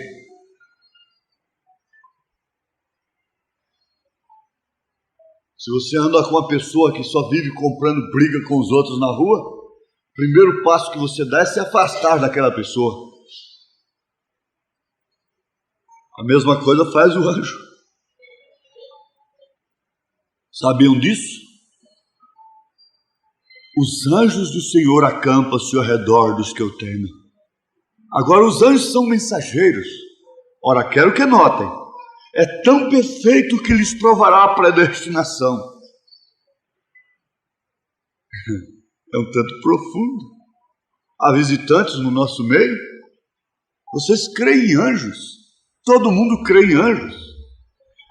Se você anda com uma pessoa que só vive comprando briga com os outros na rua, o primeiro passo que você dá é se afastar daquela pessoa. A mesma coisa faz o anjo. Sabiam disso? Os anjos do Senhor acampam-se ao redor dos que o temem. Agora os anjos são mensageiros. Ora, quero que notem, é tão perfeito que lhes provará a predestinação. É um tanto profundo. Há visitantes no nosso meio? Vocês creem em anjos? Todo mundo crê em anjos.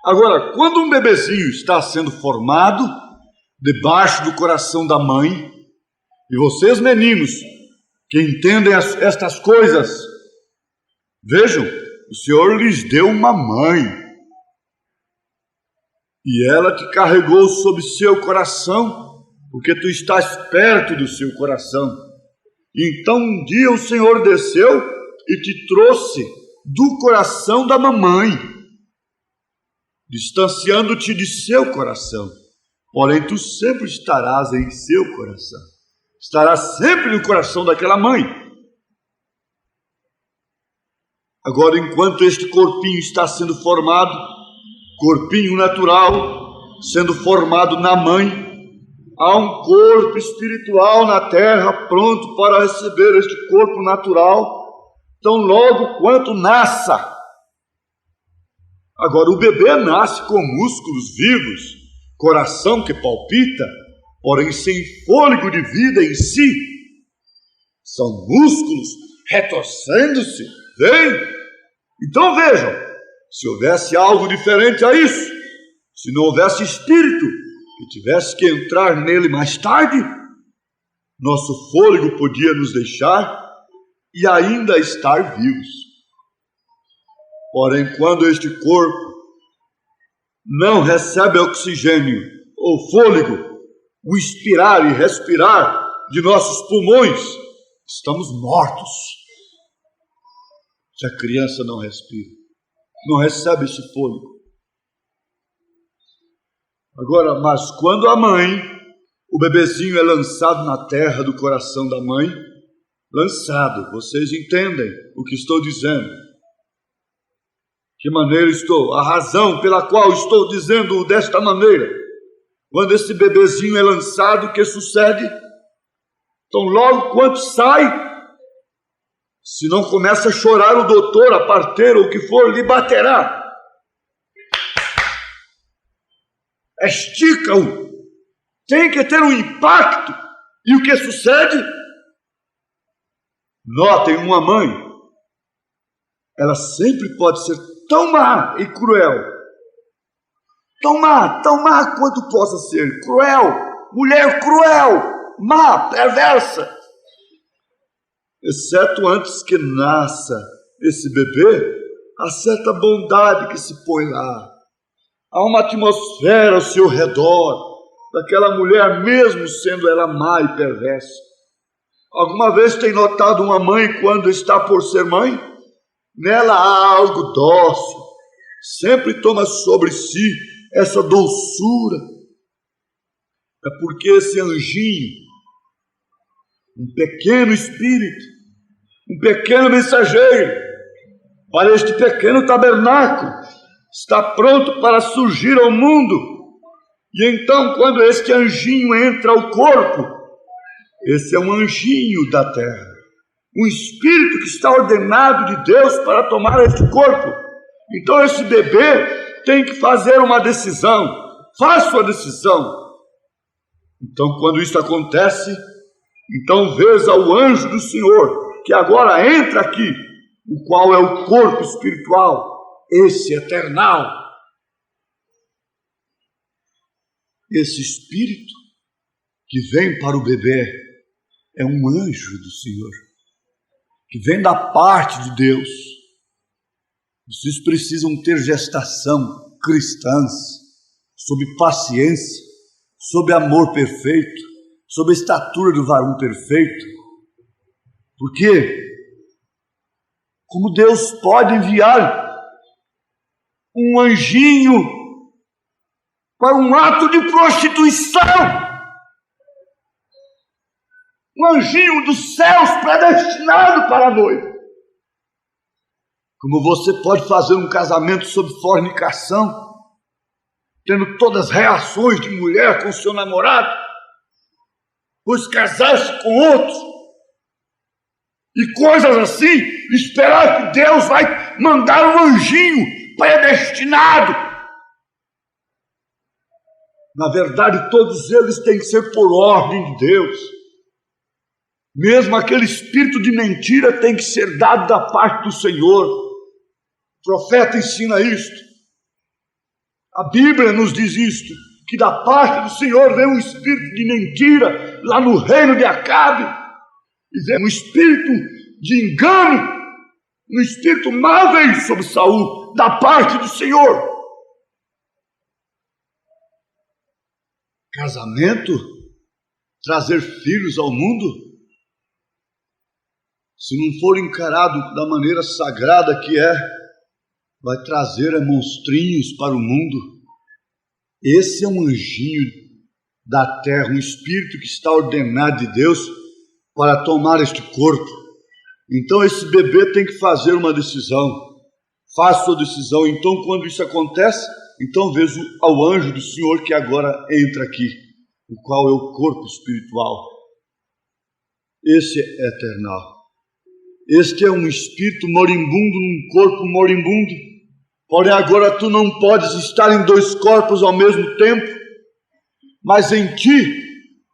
Agora, quando um bebezinho está sendo formado debaixo do coração da mãe, e vocês meninos que entendem estas coisas, vejam, o Senhor lhes deu uma mãe, e ela te carregou sob seu coração, porque tu estás perto do seu coração. Então um dia o Senhor desceu e te trouxe do coração da mamãe, distanciando-te de seu coração. Porém, tu sempre estarás em seu coração. Estarás sempre no coração daquela mãe. Agora, enquanto este corpinho está sendo formado, corpinho natural, sendo formado na mãe, há um corpo espiritual na terra pronto para receber este corpo natural, tão logo quanto nasça. Agora, o bebê nasce com músculos vivos, coração que palpita, porém sem fôlego de vida em si. São músculos retorcendo-se, vem. Então vejam, se houvesse algo diferente a isso, se não houvesse espírito que tivesse que entrar nele mais tarde, nosso fôlego podia nos deixar e ainda estar vivos. Porém, quando este corpo não recebe oxigênio ou fôlego, o inspirar e respirar de nossos pulmões, estamos mortos. Se a criança não respira, não recebe esse fôlego. Agora, mas quando a mãe, o bebezinho é lançado na terra do coração da mãe, lançado, vocês entendem o que estou dizendo? Que maneira estou? A razão pela qual estou dizendo desta maneira. Quando esse bebezinho é lançado, o que sucede? Então logo quando sai, se não começa a chorar, o doutor, a parteira, ou o que for, lhe baterá. Estica-o. Tem que ter um impacto. E o que sucede? Notem, uma mãe, ela sempre pode ser tão má e cruel. Tão má quanto possa ser. Cruel, mulher cruel, má, perversa. Exceto antes que nasça esse bebê, há certa bondade que se põe lá. Há uma atmosfera ao seu redor, daquela mulher mesmo sendo ela má e perversa. Alguma vez tem notado uma mãe quando está por ser mãe? Nela há algo dócil, sempre toma sobre si essa doçura. É porque esse anjinho, um pequeno espírito, um pequeno mensageiro, para este pequeno tabernáculo, está pronto para surgir ao mundo. E então, quando este anjinho entra ao corpo, esse é um anjinho da terra, um espírito que está ordenado de Deus para tomar este corpo. Então esse bebê tem que fazer uma decisão, faz sua decisão. Então quando isso acontece, então veja o anjo do Senhor, que agora entra aqui, o qual é o corpo espiritual, esse eternal. Esse espírito que vem para o bebê é um anjo do Senhor, que vem da parte de Deus. Vocês precisam ter gestação cristãs, sob paciência, sob amor perfeito, sob a estatura do varão perfeito. Por quê? Como Deus pode enviar um anjinho para um ato de prostituição? Um anjinho dos céus predestinado para a noiva. Como você pode fazer um casamento sob fornicação, tendo todas as reações de mulher com seu namorado, pois casar-se com outro, e coisas assim, esperar que Deus vai mandar um anjinho predestinado. Na verdade, todos eles têm que ser por ordem de Deus. Mesmo aquele espírito de mentira tem que ser dado da parte do Senhor. O profeta ensina isto. A Bíblia nos diz isto, que da parte do Senhor vem um espírito de mentira lá no reino de Acabe, e vem um espírito de engano, um espírito mau veio sobre Saul, da parte do Senhor. Casamento trazer filhos ao mundo, se não for encarado da maneira sagrada que é, vai trazer monstrinhos para o mundo. Esse é um anjinho da terra, um espírito que está ordenado de Deus para tomar este corpo. Então esse bebê tem que fazer uma decisão, faz sua decisão. Então quando isso acontece, então vejo ao anjo do Senhor que agora entra aqui, o qual é o corpo espiritual. Esse é eternal. Este é um espírito moribundo num corpo moribundo. Porém agora tu não podes estar em dois corpos ao mesmo tempo, mas em ti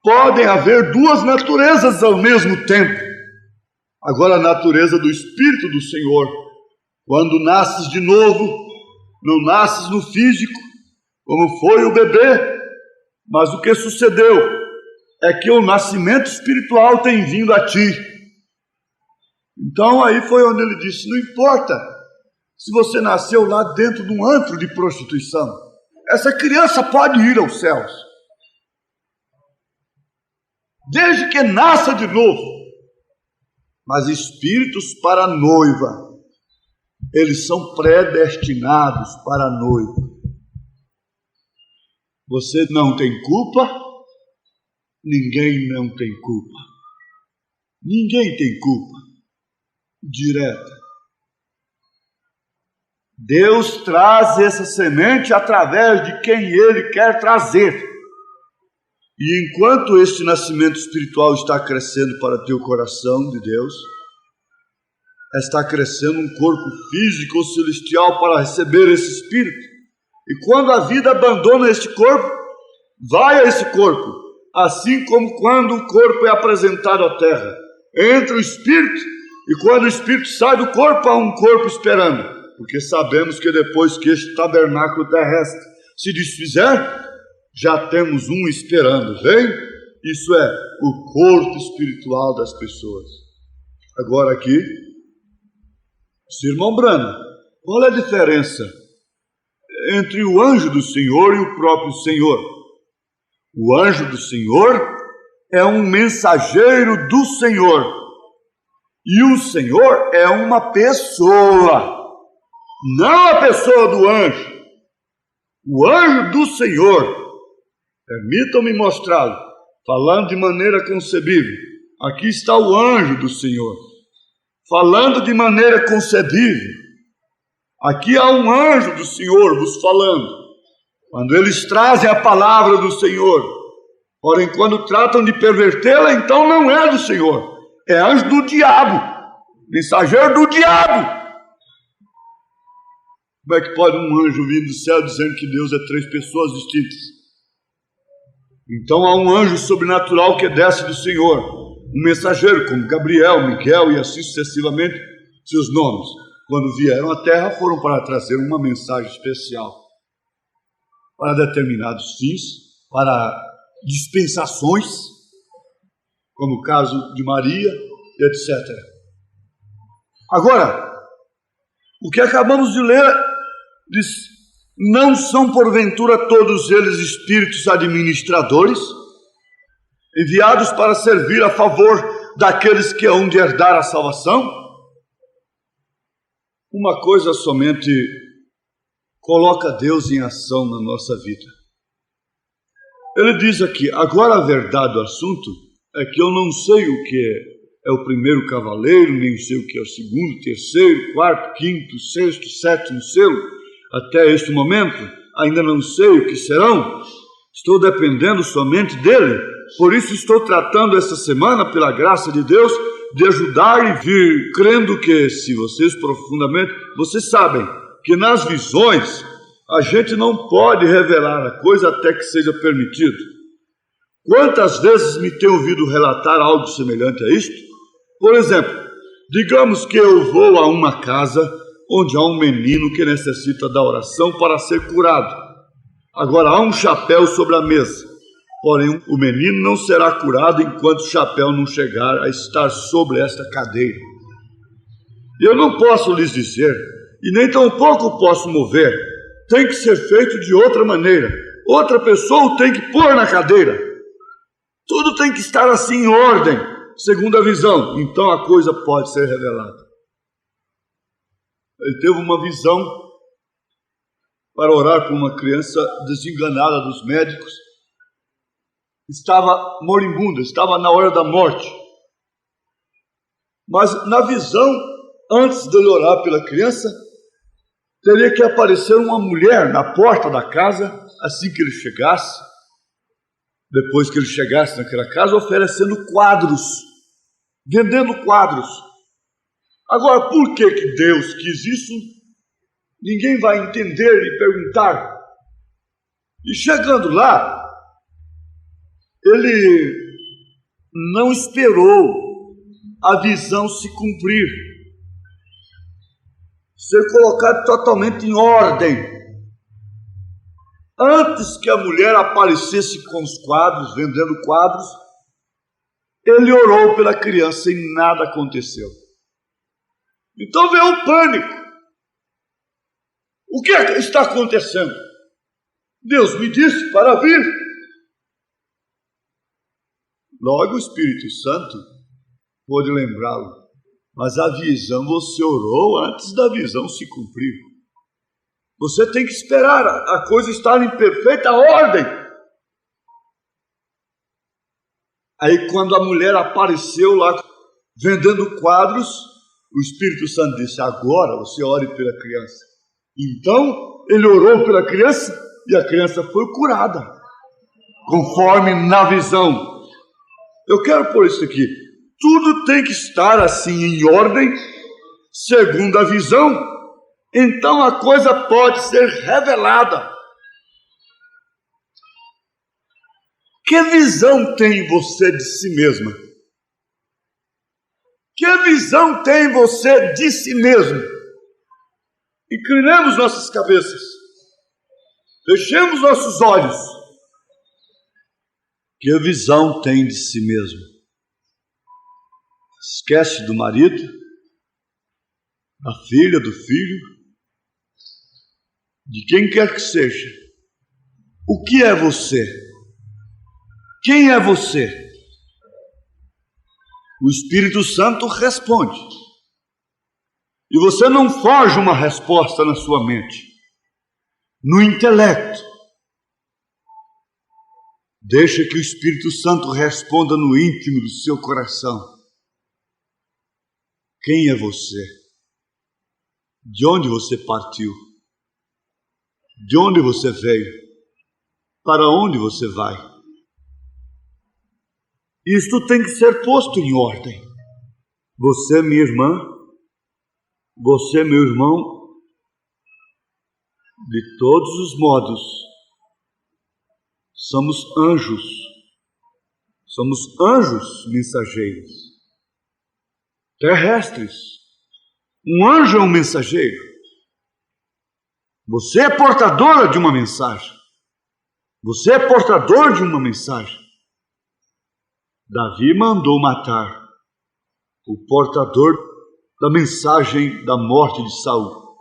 podem haver duas naturezas ao mesmo tempo. Agora a natureza do Espírito do Senhor. Quando nasces de novo, não nasces no físico, como foi o bebê, mas o que sucedeu é que o nascimento espiritual tem vindo a ti. Então aí foi onde ele disse, não importa se você nasceu lá dentro de um antro de prostituição, essa criança pode ir aos céus, desde que nasça de novo. Mas espíritos para a noiva, eles são predestinados para a noiva. Você não tem culpa, ninguém não tem culpa. Ninguém tem culpa direta. Deus traz essa semente através de quem Ele quer trazer. E enquanto este nascimento espiritual está crescendo para teu coração de Deus, está crescendo um corpo físico ou celestial para receber esse espírito. E quando a vida abandona este corpo, vai a esse corpo, assim como quando o corpo é apresentado à terra. Entra o espírito, e quando o espírito sai do corpo, há um corpo esperando. Porque sabemos que depois que este tabernáculo terrestre se desfizer, já temos um esperando, vem? Isso é o corpo espiritual das pessoas. Agora aqui, irmão Brana, qual é a diferença entre o anjo do Senhor e o próprio Senhor? O anjo do Senhor é um mensageiro do Senhor, e o Senhor é uma pessoa, não a pessoa do anjo. O anjo do Senhor, permitam-me mostrá-lo, falando de maneira concebível. Aqui está o anjo do Senhor, falando de maneira concebível. Aqui há um anjo do Senhor vos falando, quando eles trazem a palavra do Senhor. Porém, quando tratam de pervertê-la, então não é do Senhor, é anjo do diabo, mensageiro do diabo. Como é que pode um anjo vir do céu dizendo que Deus é três pessoas distintas? Então há um anjo sobrenatural que desce do Senhor, um mensageiro como Gabriel, Miguel e assim sucessivamente seus nomes. Quando vieram à terra, foram para trazer uma mensagem especial para determinados fins, para dispensações, como o caso de Maria, etc. Agora, o que acabamos de ler diz: não são porventura todos eles espíritos administradores, enviados para servir a favor daqueles que hão de herdar a salvação? Uma coisa somente coloca Deus em ação na nossa vida. Ele diz aqui, agora a verdade do assunto é que eu não sei o que é o primeiro cavaleiro, nem sei o que é o segundo, terceiro, quarto, quinto, sexto, sétimo selo. Até este momento, ainda não sei o que serão. Estou dependendo somente dele. Por isso estou tratando essa semana, pela graça de Deus, de ajudar e vir, crendo que, se vocês profundamente, vocês sabem que nas visões a gente não pode revelar a coisa até que seja permitido. Quantas vezes me tem ouvido relatar algo semelhante a isto? Por exemplo, digamos que eu vou a uma casa onde há um menino que necessita da oração para ser curado. Agora há um chapéu sobre a mesa, porém o menino não será curado enquanto o chapéu não chegar a estar sobre esta cadeira. Eu não posso lhes dizer, e nem tampouco posso mover, tem que ser feito de outra maneira. Outra pessoa o tem que pôr na cadeira. Tudo tem que estar assim em ordem, segundo a visão. Então a coisa pode ser revelada. Ele teve uma visão para orar por uma criança desenganada dos médicos. Estava moribunda, estava na hora da morte. Mas na visão, antes de ele orar pela criança, teria que aparecer uma mulher na porta da casa, assim que ele chegasse, depois que ele chegasse naquela casa, oferecendo quadros, vendendo quadros. Agora, por que Deus quis isso? Ninguém vai entender e perguntar. E chegando lá, ele não esperou a visão se cumprir, ser colocado totalmente em ordem. Antes que a mulher aparecesse com os quadros, vendendo quadros, ele orou pela criança e nada aconteceu. Então veio o pânico. O que é que está acontecendo? Deus me disse para vir. Logo o Espírito Santo pôde lembrá-lo. Mas a visão você orou antes da visão se cumprir. Você tem que esperar a coisa estar em perfeita ordem. Aí quando a mulher apareceu lá vendendo quadros, o Espírito Santo disse: agora você ore pela criança. Então ele orou pela criança e a criança foi curada, conforme na visão. Eu quero pôr isso aqui. Tudo tem que estar assim em ordem, segundo a visão. Então a coisa pode ser revelada. Que visão tem você de si mesma? Que visão tem você de si mesmo? Inclinemos nossas cabeças. Fechemos nossos olhos. Que visão tem de si mesmo? Esquece do marido, da filha, do filho, de quem quer que seja. O que é você? Quem é você? O Espírito Santo responde. E você não forja uma resposta na sua mente, no intelecto. Deixa que o Espírito Santo responda no íntimo do seu coração. Quem é você? De onde você partiu? De onde você veio? Para onde você vai? Isto tem que ser posto em ordem. Você, minha irmã, você, meu irmão, de todos os modos, somos anjos mensageiros, terrestres. Um anjo é um mensageiro. Você é portadora de uma mensagem. Você é portador de uma mensagem. Davi mandou matar o portador da mensagem da morte de Saul,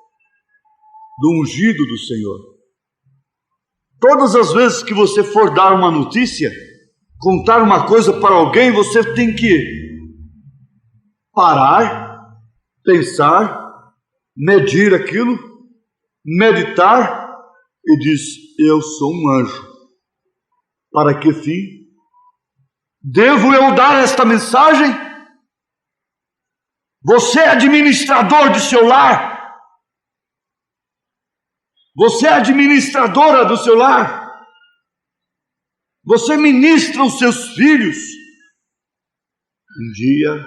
do ungido do Senhor. Todas as vezes que você for dar uma notícia, contar uma coisa para alguém, você tem que parar, pensar, medir aquilo, meditar e diz: eu sou um anjo. Para que fim? Devo eu dar esta mensagem? Você é administrador de seu lar? Você é administradora do seu lar? Você ministra os seus filhos? Um dia,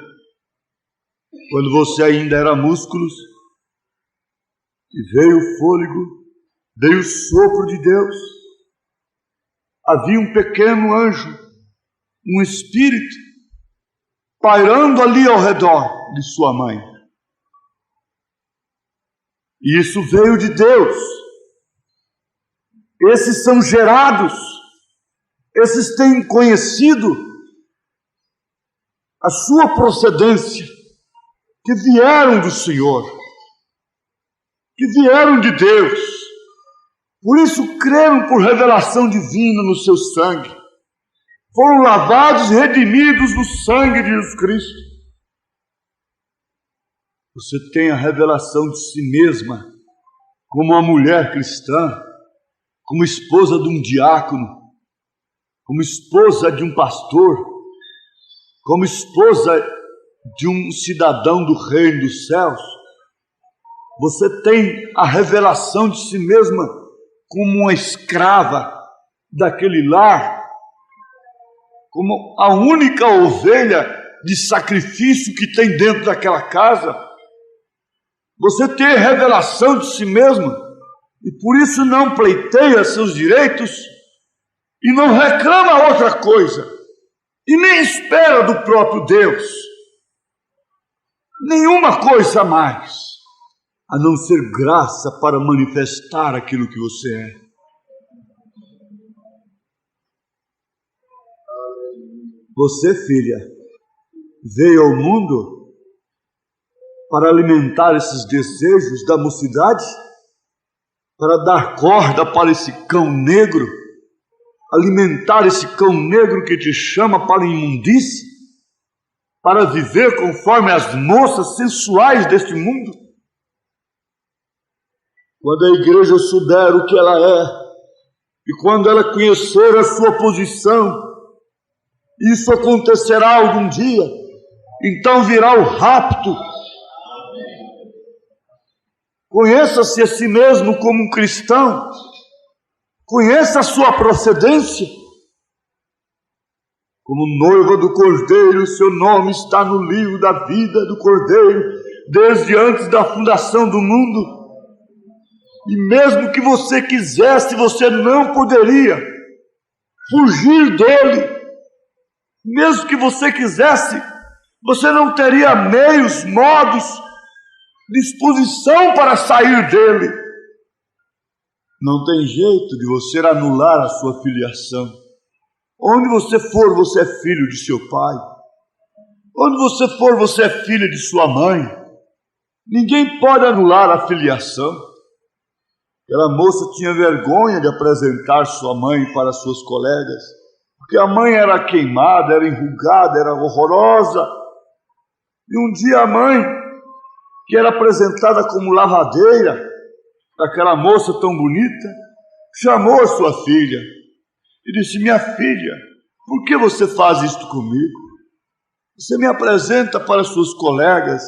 quando você ainda era músculos, e veio o fôlego, veio o sopro de Deus, havia um pequeno anjo, um espírito, pairando ali ao redor de sua mãe. E isso veio de Deus. Esses são gerados, esses têm conhecido a sua procedência, que vieram do Senhor, que vieram de Deus. Por isso creram por revelação divina no seu sangue. foram lavados e redimidos no sangue de Jesus Cristo. Você tem a revelação de si mesma como uma mulher cristã, como esposa de um diácono, como esposa de um pastor, como esposa de um cidadão do reino dos céus. Você tem a revelação de si mesma como uma escrava daquele lar, como a única ovelha de sacrifício que tem dentro daquela casa. Você tem a revelação de si mesma e por isso não pleiteia seus direitos e não reclama outra coisa e nem espera do próprio Deus nenhuma coisa a mais, a não ser graça para manifestar aquilo que você é. Você, filha, veio ao mundo para alimentar esses desejos da mocidade, para dar corda para esse cão negro, alimentar esse cão negro que te chama para a imundície, para viver conforme as moças sensuais deste mundo. Quando a igreja souber o que ela é, e quando ela conhecer a sua posição, isso acontecerá algum dia, então virá o rapto. Conheça-se a si mesmo como um cristão, conheça a sua procedência. Como noiva do Cordeiro, seu nome está no livro da vida do Cordeiro, desde antes da fundação do mundo. E mesmo que você quisesse, você não poderia fugir dele. Mesmo que você quisesse, você não teria meios, modos, disposição para sair dele. Não tem jeito de você anular a sua filiação. Onde você for, você é filho de seu pai. Onde você for, você é filha de sua mãe. Ninguém pode anular a filiação. Aquela moça tinha vergonha de apresentar sua mãe para suas colegas, porque a mãe era queimada, era enrugada, era horrorosa. E um dia a mãe, que era apresentada como lavadeira, aquela moça tão bonita, chamou a sua filha e disse: minha filha, por que você faz isto comigo? Você me apresenta para suas colegas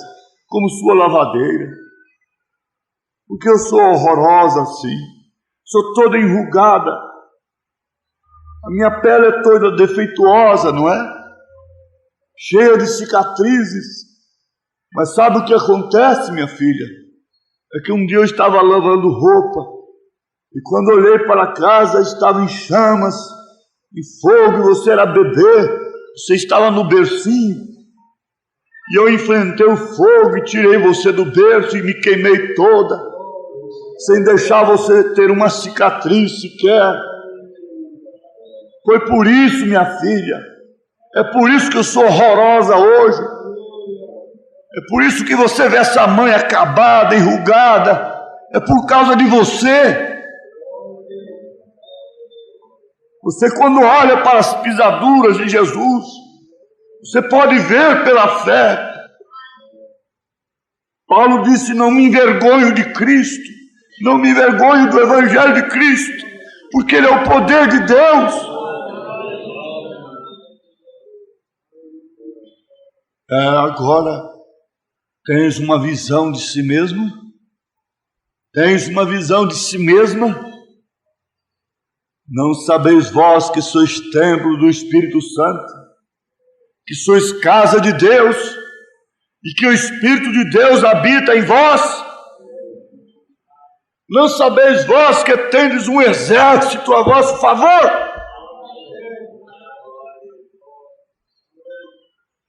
como sua lavadeira, porque eu sou horrorosa assim, sou toda enrugada, a minha pele é toda defeituosa, não é? Cheia de cicatrizes. Mas sabe o que acontece, minha filha? É que um dia eu estava lavando roupa, e quando olhei para casa, estava em chamas, em fogo, e você era bebê, você estava no bercinho, e eu enfrentei o fogo e tirei você do berço e me queimei toda, sem deixar você ter uma cicatriz sequer. Foi por isso, minha filha, é por isso que eu sou horrorosa hoje, é por isso que você vê essa mãe acabada, enrugada, é por causa de você. Você, quando olha para as pisaduras de Jesus, você pode ver pela fé. Paulo disse: não me envergonho de Cristo, não me envergonho do Evangelho de Cristo, porque ele é o poder de Deus. Agora, tens uma visão de si mesmo? Tens uma visão de si mesma? Não sabeis vós que sois templo do Espírito Santo, que sois casa de Deus, e que o Espírito de Deus habita em vós? Não sabeis vós que tendes um exército a vosso favor?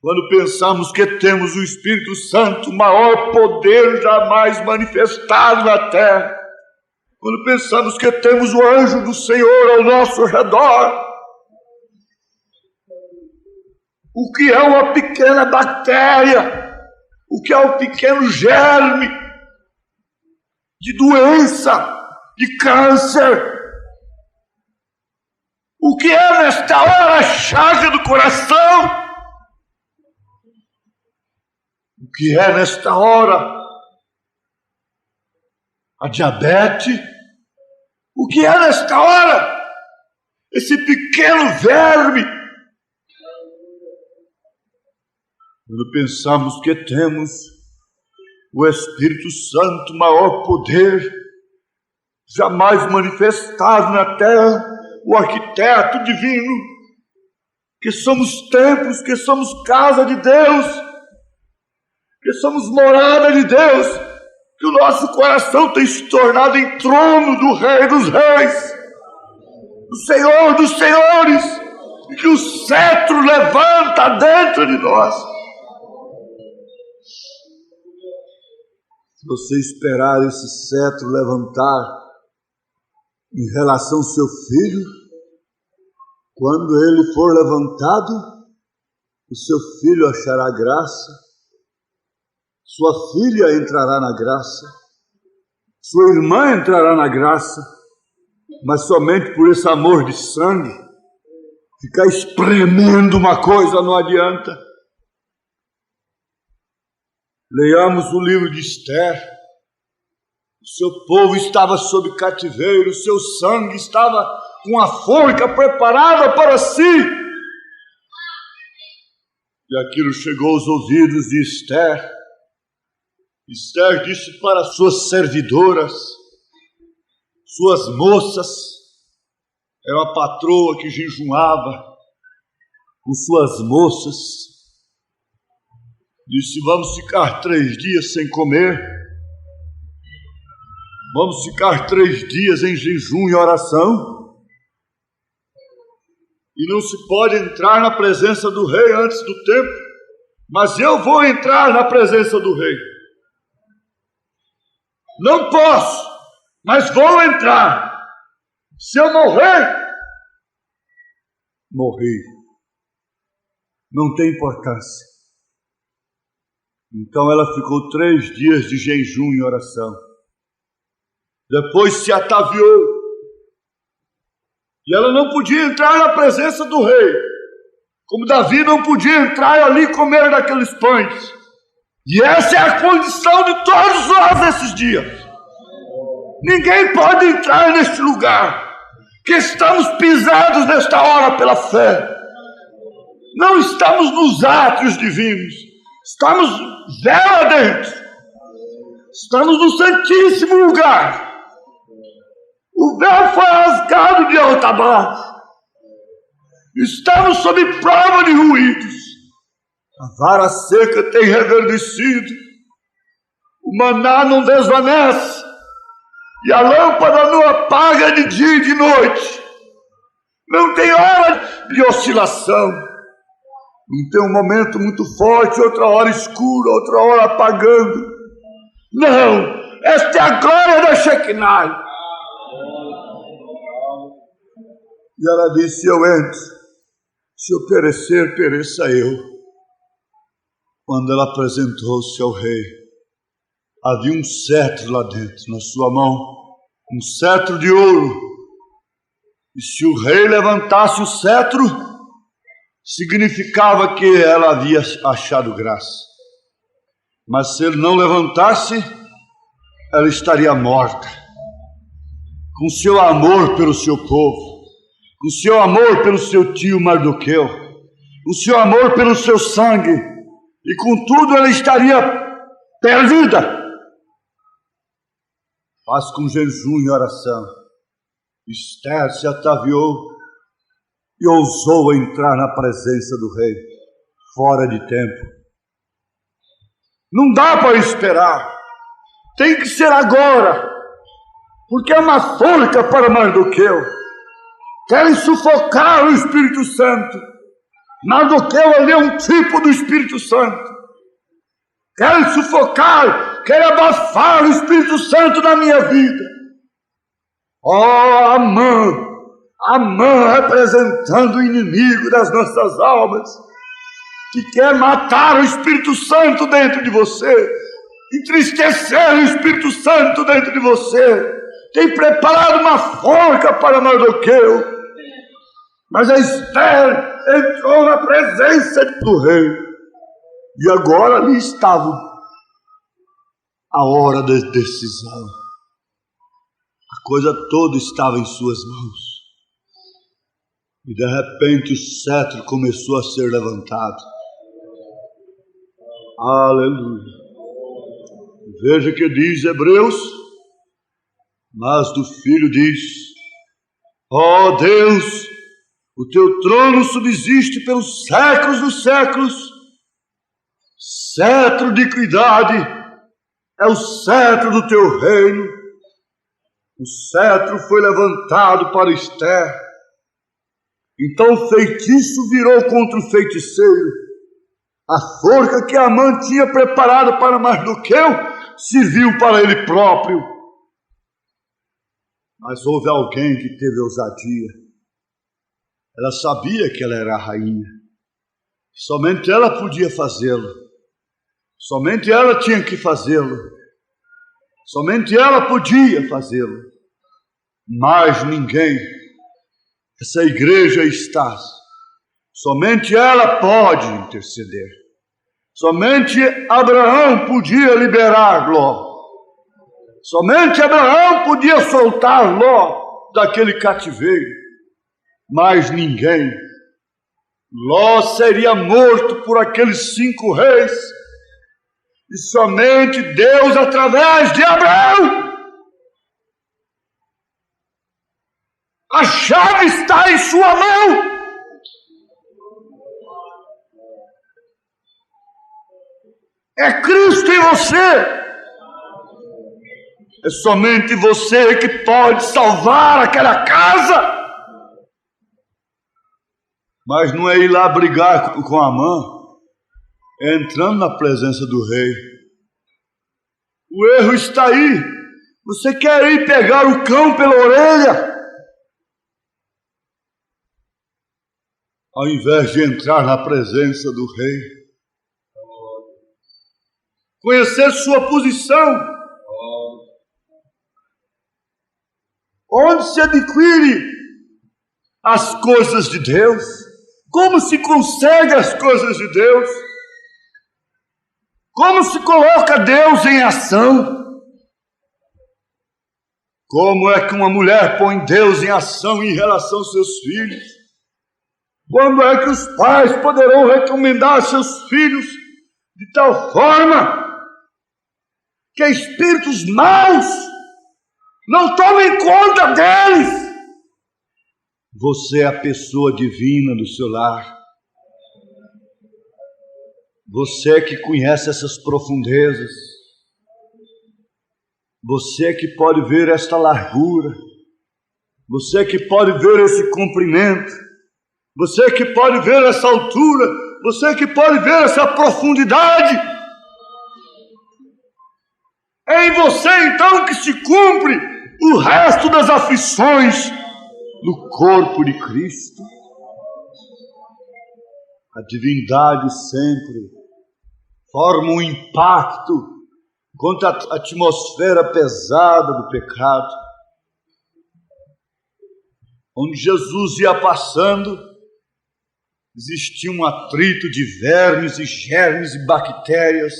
Quando pensamos que temos o Espírito Santo, o maior poder jamais manifestado na terra, quando pensamos que temos o anjo do Senhor ao nosso redor, o que é uma pequena bactéria, o que é um pequeno germe de doença, de câncer, O que é nesta hora a chaga do coração? O que é nesta hora a diabetes? O que é nesta hora esse pequeno verme? Quando pensamos que temos o Espírito Santo, maior poder jamais manifestado na terra, o arquiteto divino, que somos templos, que somos casa de Deus, que somos morada de Deus, que o nosso coração tem se tornado em trono do Rei dos Reis, do Senhor dos Senhores, e que o cetro levanta dentro de nós. Se você esperar esse cetro levantar em relação ao seu filho, quando ele for levantado, o seu filho achará graça, sua filha entrará na graça, sua irmã entrará na graça, mas somente por esse amor de sangue. Ficar espremendo uma coisa não adianta. Leiamos o livro de Esther. O seu povo estava sob cativeiro, o seu sangue estava com a forca preparada para si. E aquilo chegou aos ouvidos de Esther. Esther disse para suas servidoras, suas moças, era a patroa que jejuava com suas moças, disse: vamos ficar 3 dias sem comer, vamos ficar 3 dias em jejum e oração, e não se pode entrar na presença do rei antes do tempo, mas eu vou entrar na presença do rei. Não posso, mas vou entrar. Se eu morrer, morri. Não tem importância. Então ela ficou 3 dias de jejum e oração. Depois se ataviou. E ela não podia entrar na presença do rei. Como Davi não podia entrar ali e comer daqueles pães. E essa é a condição de todos nós nesses dias. Ninguém pode entrar neste lugar, que estamos pisados nesta hora pela fé. Não estamos nos átrios divinos, estamos véu adentro, estamos no santíssimo lugar. O véu foi rasgado de alto a baixo. Estamos sob prova de ruídos. A vara seca tem reverdecido, o maná não desvanece, e a lâmpada não apaga de dia e de noite. Não tem hora de oscilação. Não tem um momento muito forte, outra hora escura, outra hora apagando. Não, esta é a glória da Shekinah. E ela disse: eu entro, se eu perecer, pereça eu. Quando ela apresentou-se ao rei, havia um cetro lá dentro, na sua mão, um cetro de ouro. E se o rei levantasse o cetro, significava que ela havia achado graça. Mas se ele não levantasse, ela estaria morta. Com seu amor pelo seu povo, com seu amor pelo seu tio Mardoqueu, com seu amor pelo seu sangue, e contudo ela estaria perdida. Mas com jejum e oração, Esther se ataviou e ousou entrar na presença do rei, fora de tempo. Não dá para esperar, tem que ser agora, porque é uma forca para Mardoqueu. Querem sufocar o Espírito Santo. Mardoqueu ali é um tipo do Espírito Santo. Querem sufocar, querem abafar o Espírito Santo na minha vida. Oh, Amã representando o inimigo das nossas almas, que quer matar o Espírito Santo dentro de você, entristecer o Espírito Santo dentro de você, tem preparado uma forca para Mardoqueu. Mas a Esther entrou na presença do rei. E agora ali estava a hora da decisão. A coisa toda estava em suas mãos. E de repente o cetro começou a ser levantado. Aleluia. Veja que diz Hebreus, mas do Filho diz: ó Deus, o teu trono subsiste pelos séculos dos séculos. Cetro de equidade é o cetro do teu reino. O cetro foi levantado para Esther. Então o feitiço virou contra o feiticeiro. A forca que Amã tinha preparado para Mardoqueu serviu para ele próprio. Mas houve alguém que teve ousadia. Ela sabia que ela era a rainha. Somente ela podia fazê-lo. Somente ela tinha que fazê-lo. Somente ela podia fazê-lo. Mais ninguém. Essa igreja está. Somente ela pode interceder. Somente Abraão podia liberar Ló. Somente Abraão podia soltar Ló daquele cativeiro. Mas ninguém. Ló seria morto por aqueles 5 reis. E somente Deus, através de Abraão. A chave está em sua mão. É Cristo em você. É somente você que pode salvar aquela casa. Mas não é ir lá brigar com Amã, é entrando na presença do rei. O erro está aí. Você quer ir pegar o cão pela orelha, ao invés de entrar na presença do rei. Conhecer sua posição. Onde se adquire as coisas de Deus? Como se consegue as coisas de Deus? Como se coloca Deus em ação? Como é que uma mulher põe Deus em ação em relação aos seus filhos? Quando é que os pais poderão recomendar seus filhos de tal forma que espíritos maus não tomem conta deles? Você é a pessoa divina do seu lar. Você que conhece essas profundezas. Você que pode ver esta largura. Você que pode ver esse comprimento. Você que pode ver essa altura. Você que pode ver essa profundidade. É em você então que se cumpre o resto das aflições no corpo de Cristo. A divindade sempre forma um impacto contra a atmosfera pesada do pecado. Onde Jesus ia passando, existia um atrito de vermes e germes e bactérias,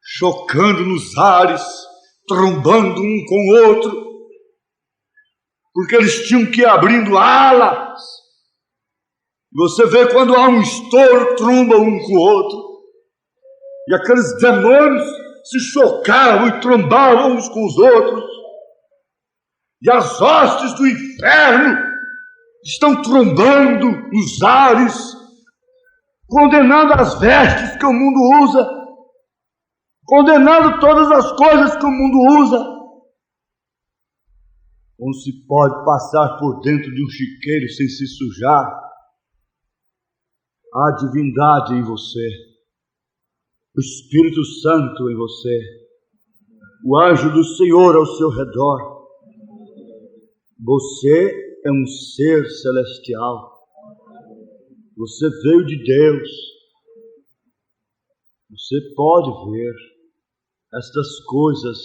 chocando nos ares, trombando um com o outro, porque eles tinham que ir abrindo alas. Você vê quando há um estouro, tromba um com o outro, e aqueles demônios se chocavam e trombavam uns com os outros, e as hostes do inferno estão trombando nos ares, condenando as vestes que o mundo usa, condenando todas as coisas que o mundo usa. Como se pode passar por dentro de um chiqueiro sem se sujar? Há divindade em você, o Espírito Santo em você, o anjo do Senhor ao seu redor. Você é um ser celestial. Você veio de Deus. Você pode ver estas coisas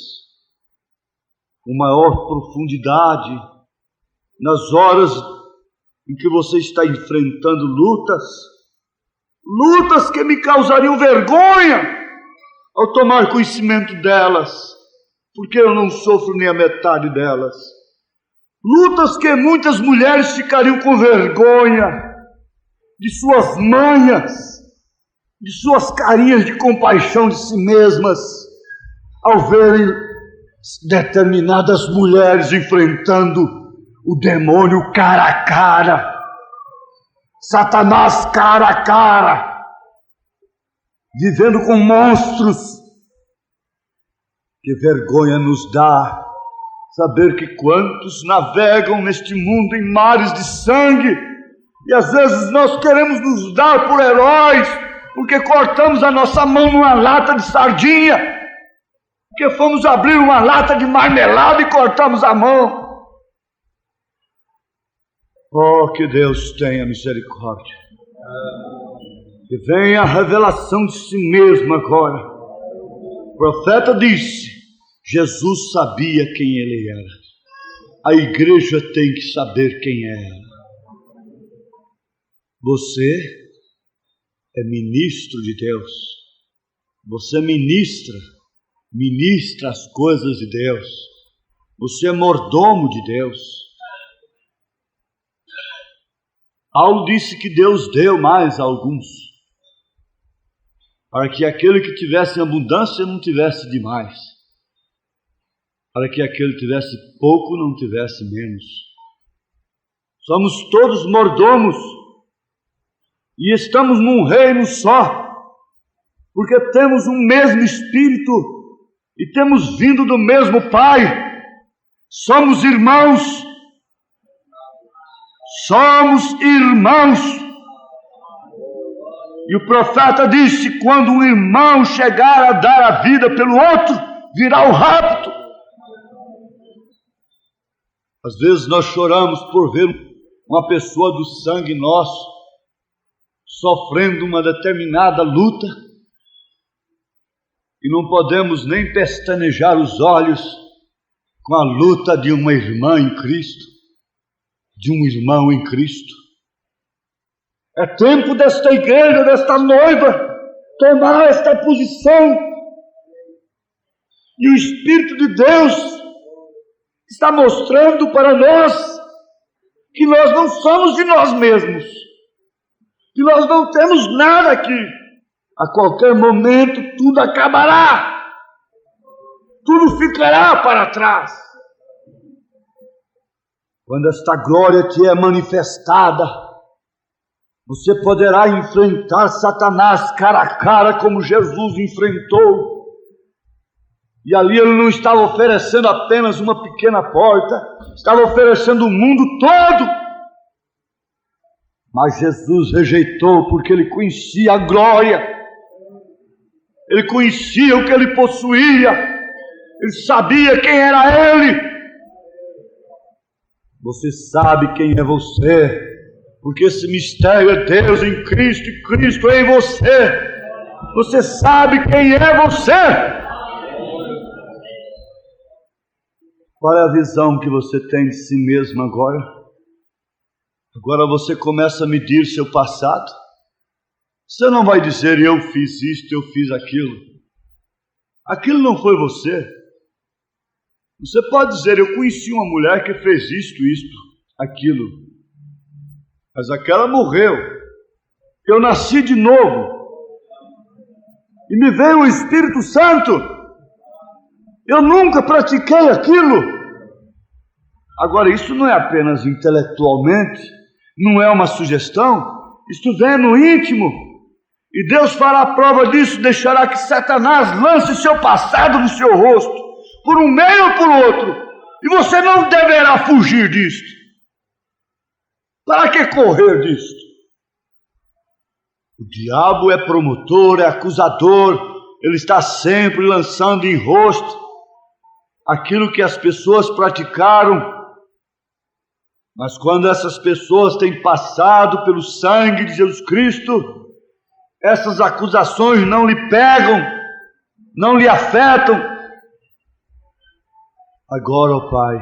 com maior profundidade nas horas em que você está enfrentando lutas que me causariam vergonha ao tomar conhecimento delas, porque eu não sofro nem a metade delas. Lutas que muitas mulheres ficariam com vergonha de suas manhas, de suas carinhas de compaixão de si mesmas, ao verem determinadas mulheres enfrentando o demônio cara a cara, Satanás cara a cara, vivendo com monstros. Que vergonha nos dá saber que quantos navegam neste mundo em mares de sangue, e às vezes nós queremos nos dar por heróis, porque cortamos a nossa mão numa lata de sardinha, porque fomos abrir uma lata de marmelada e cortamos a mão. Oh, que Deus tenha misericórdia. Que venha a revelação de si mesmo agora. O profeta disse: Jesus sabia quem ele era. A igreja tem que saber quem é ela. Você é ministro de Deus. Você ministra as coisas de Deus. Você é mordomo de Deus. Paulo disse que Deus deu mais a alguns, para que aquele que tivesse abundância não tivesse demais, para que aquele que tivesse pouco não tivesse menos. Somos todos mordomos e estamos num reino só, porque temos um mesmo Espírito e temos vindo do mesmo Pai. Somos irmãos. Somos irmãos. E o profeta disse: quando um irmão chegar a dar a vida pelo outro, virá o rapto. Às vezes nós choramos por ver uma pessoa do sangue nosso sofrendo uma determinada luta e não podemos nem pestanejar os olhos com a luta de uma irmã em Cristo, de um irmão em Cristo. É tempo desta igreja, desta noiva, tomar esta posição. E o Espírito de Deus está mostrando para nós que nós não somos de nós mesmos, que nós não temos nada aqui. A qualquer momento tudo acabará, tudo ficará para trás. Quando esta glória te é manifestada, você poderá enfrentar Satanás cara a cara como Jesus enfrentou. E ali ele não estava oferecendo apenas uma pequena porta, estava oferecendo o mundo todo. Mas Jesus rejeitou porque ele conhecia a glória, ele conhecia o que ele possuía, ele sabia quem era ele. Você sabe quem é você, porque esse mistério é Deus em Cristo e Cristo em você. Você sabe quem é você. Qual é a visão que você tem de si mesmo agora? Agora você começa a medir seu passado. Você não vai dizer: eu fiz isto, eu fiz aquilo. Aquilo não foi você. Você pode dizer: eu conheci uma mulher que fez isto, aquilo. Mas aquela morreu. Eu nasci de novo. E me veio o Espírito Santo. Eu nunca pratiquei aquilo. Agora, isso não é apenas intelectualmente, não é uma sugestão. Isto vem no íntimo. E Deus fará a prova disso, deixará que Satanás lance seu passado no seu rosto, por um meio ou por outro, e você não deverá fugir disto. Para que correr disto? O diabo é promotor, é acusador, ele está sempre lançando em rosto aquilo que as pessoas praticaram. Mas quando essas pessoas têm passado pelo sangue de Jesus Cristo, essas acusações não lhe pegam, não lhe afetam. Agora, ó Pai,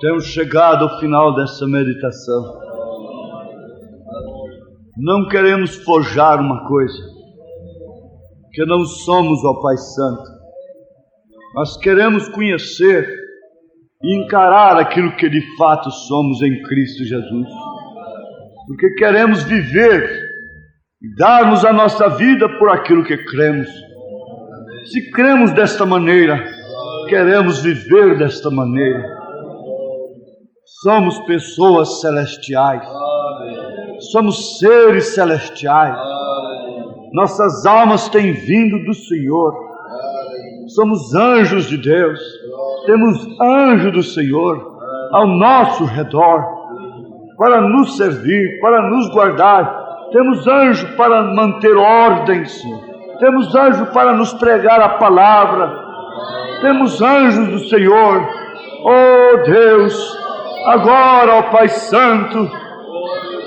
Temos chegado ao final dessa meditação. Não queremos forjar uma coisa, que não somos, ó Pai Santo, mas queremos conhecer e encarar aquilo que de fato somos em Cristo Jesus, porque queremos viver e darmos a nossa vida por aquilo que cremos. Se cremos desta maneira, queremos viver desta maneira. Somos pessoas celestiais, somos seres celestiais, nossas almas têm vindo do Senhor, somos anjos de Deus, temos anjo do Senhor ao nosso redor, para nos servir, para nos guardar. Temos anjo para manter ordem, Senhor. Temos anjo para nos pregar a palavra. Temos anjos do Senhor. Oh Deus, agora, ó Pai Santo,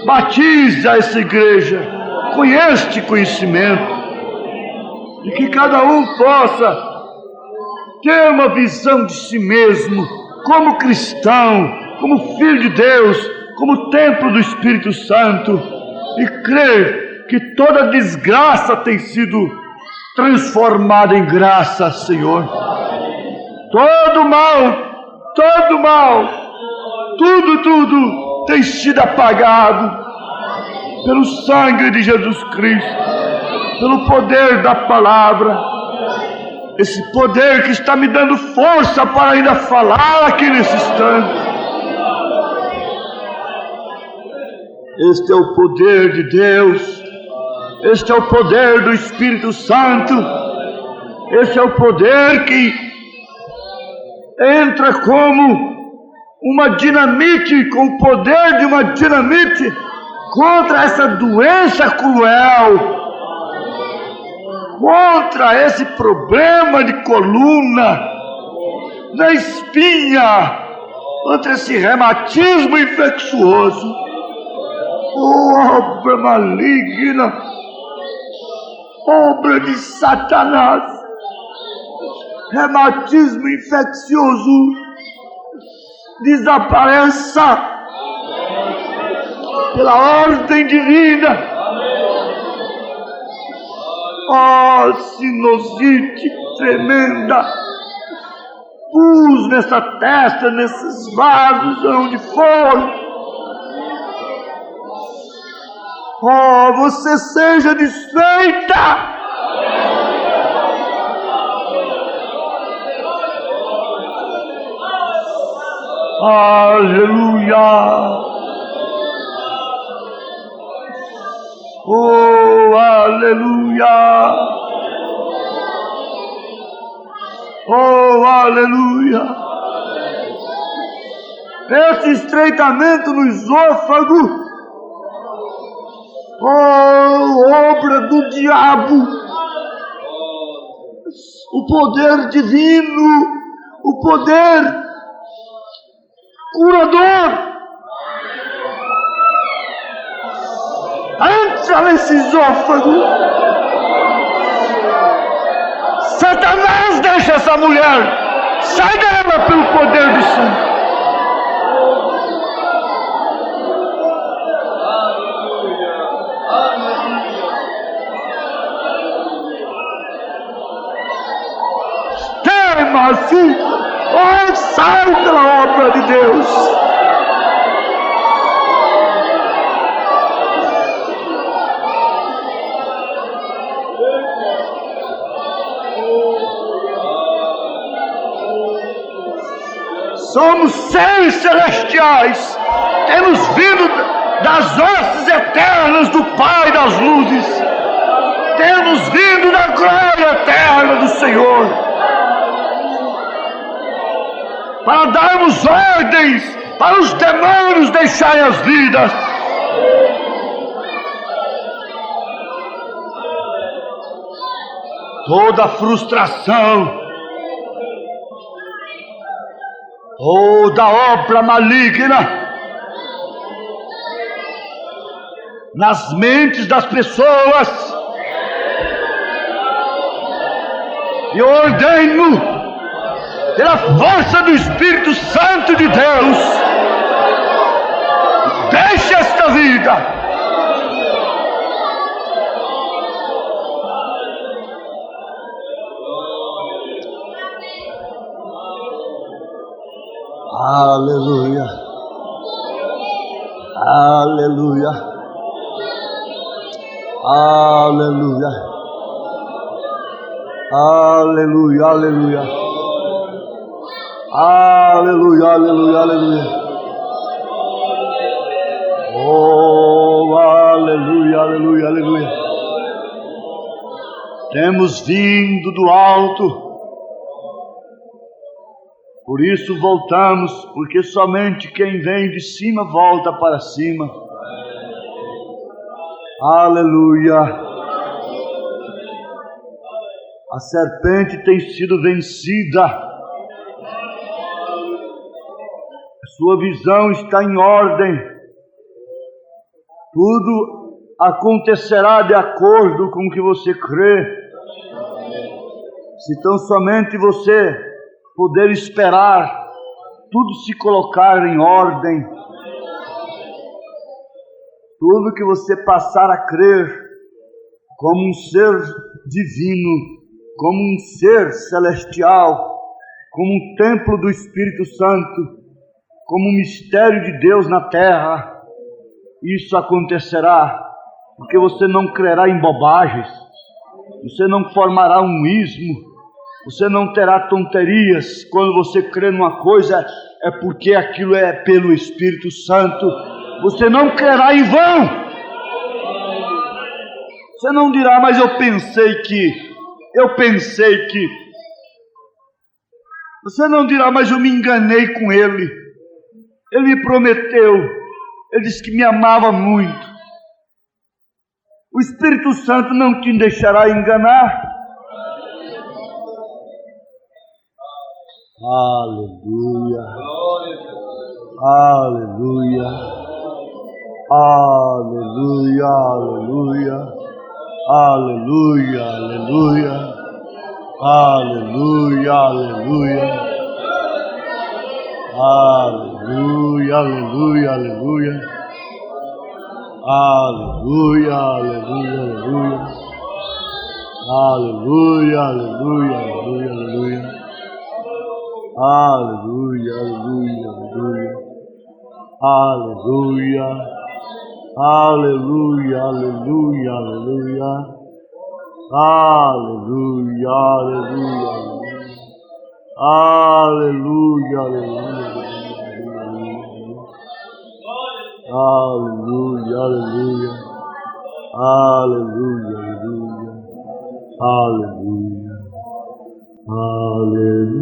batiza essa igreja com este conhecimento, e que cada um possa ter uma visão de si mesmo como cristão, como filho de Deus, como templo do Espírito Santo, e crer que toda desgraça tem sido transformada em graça, Senhor. Todo mal, tudo tem sido apagado pelo sangue de Jesus Cristo, pelo poder da palavra, esse poder que está me dando força para ainda falar aqui nesse instante. Este é o poder de Deus, este é o poder do Espírito Santo, este é o poder que entra como uma dinamite, com o poder de uma dinamite, contra essa doença cruel, contra esse problema de coluna, da espinha, contra esse reumatismo infeccioso. Obra maligna, obra de Satanás, reumatismo infeccioso, desapareça pela ordem divina. Oh, sinusite tremenda, pus nessa testa, nesses vasos, onde for. Oh, você seja desfeita. Aleluia. Oh, aleluia. Oh, aleluia. Esse estreitamento no esôfago, oh, obra do diabo, o poder divino, o poder curador, entra nesse esôfago. Satanás, deixa essa mulher, sai dela pelo poder do sangue. Assim, oh, sai pela obra de Deus. Somos seres celestiais, temos vindo das hostes eternas do Pai das luzes, temos vindo da glória eterna do Senhor, para darmos ordens para os demônios deixarem as vidas. Toda frustração, toda obra maligna nas mentes das pessoas, eu ordeno pela força do Espírito Santo de Deus, deixe esta vida. Aleluia, aleluia, aleluia, aleluia, aleluia, aleluia, aleluia, aleluia. Oh, aleluia, aleluia, aleluia. Temos vindo do alto. Por isso voltamos, porque somente quem vem de cima volta para cima. Aleluia. A serpente tem sido vencida. A sua visão está em ordem. Tudo acontecerá de acordo com o que você crê. Se tão somente você poder esperar tudo se colocar em ordem, tudo que você passar a crer como um ser divino, como um ser celestial, como um templo do Espírito Santo, como um mistério de Deus na terra, isso acontecerá, porque você não crerá em bobagens, você não formará um ismo, você não terá tonterias. Quando você crê numa coisa, é porque aquilo é pelo Espírito Santo. Você não crerá em vão. Você não dirá, mas eu pensei que. Você não dirá, mas eu me enganei com ele. Ele me prometeu. Ele disse que me amava muito. O Espírito Santo não te deixará enganar. Aleluia, aleluia, aleluia, aleluia, aleluia, aleluia, aleluia, aleluia, aleluia, aleluia, aleluia, aleluia, aleluia, aleluia, aleluia, aleluia. Aleluia, aleluia, aleluia, aleluia, aleluia, aleluia, aleluia, aleluia, aleluia, aleluia, aleluia, aleluia, aleluia. Aleluia, aleluia,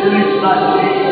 Ele está aqui.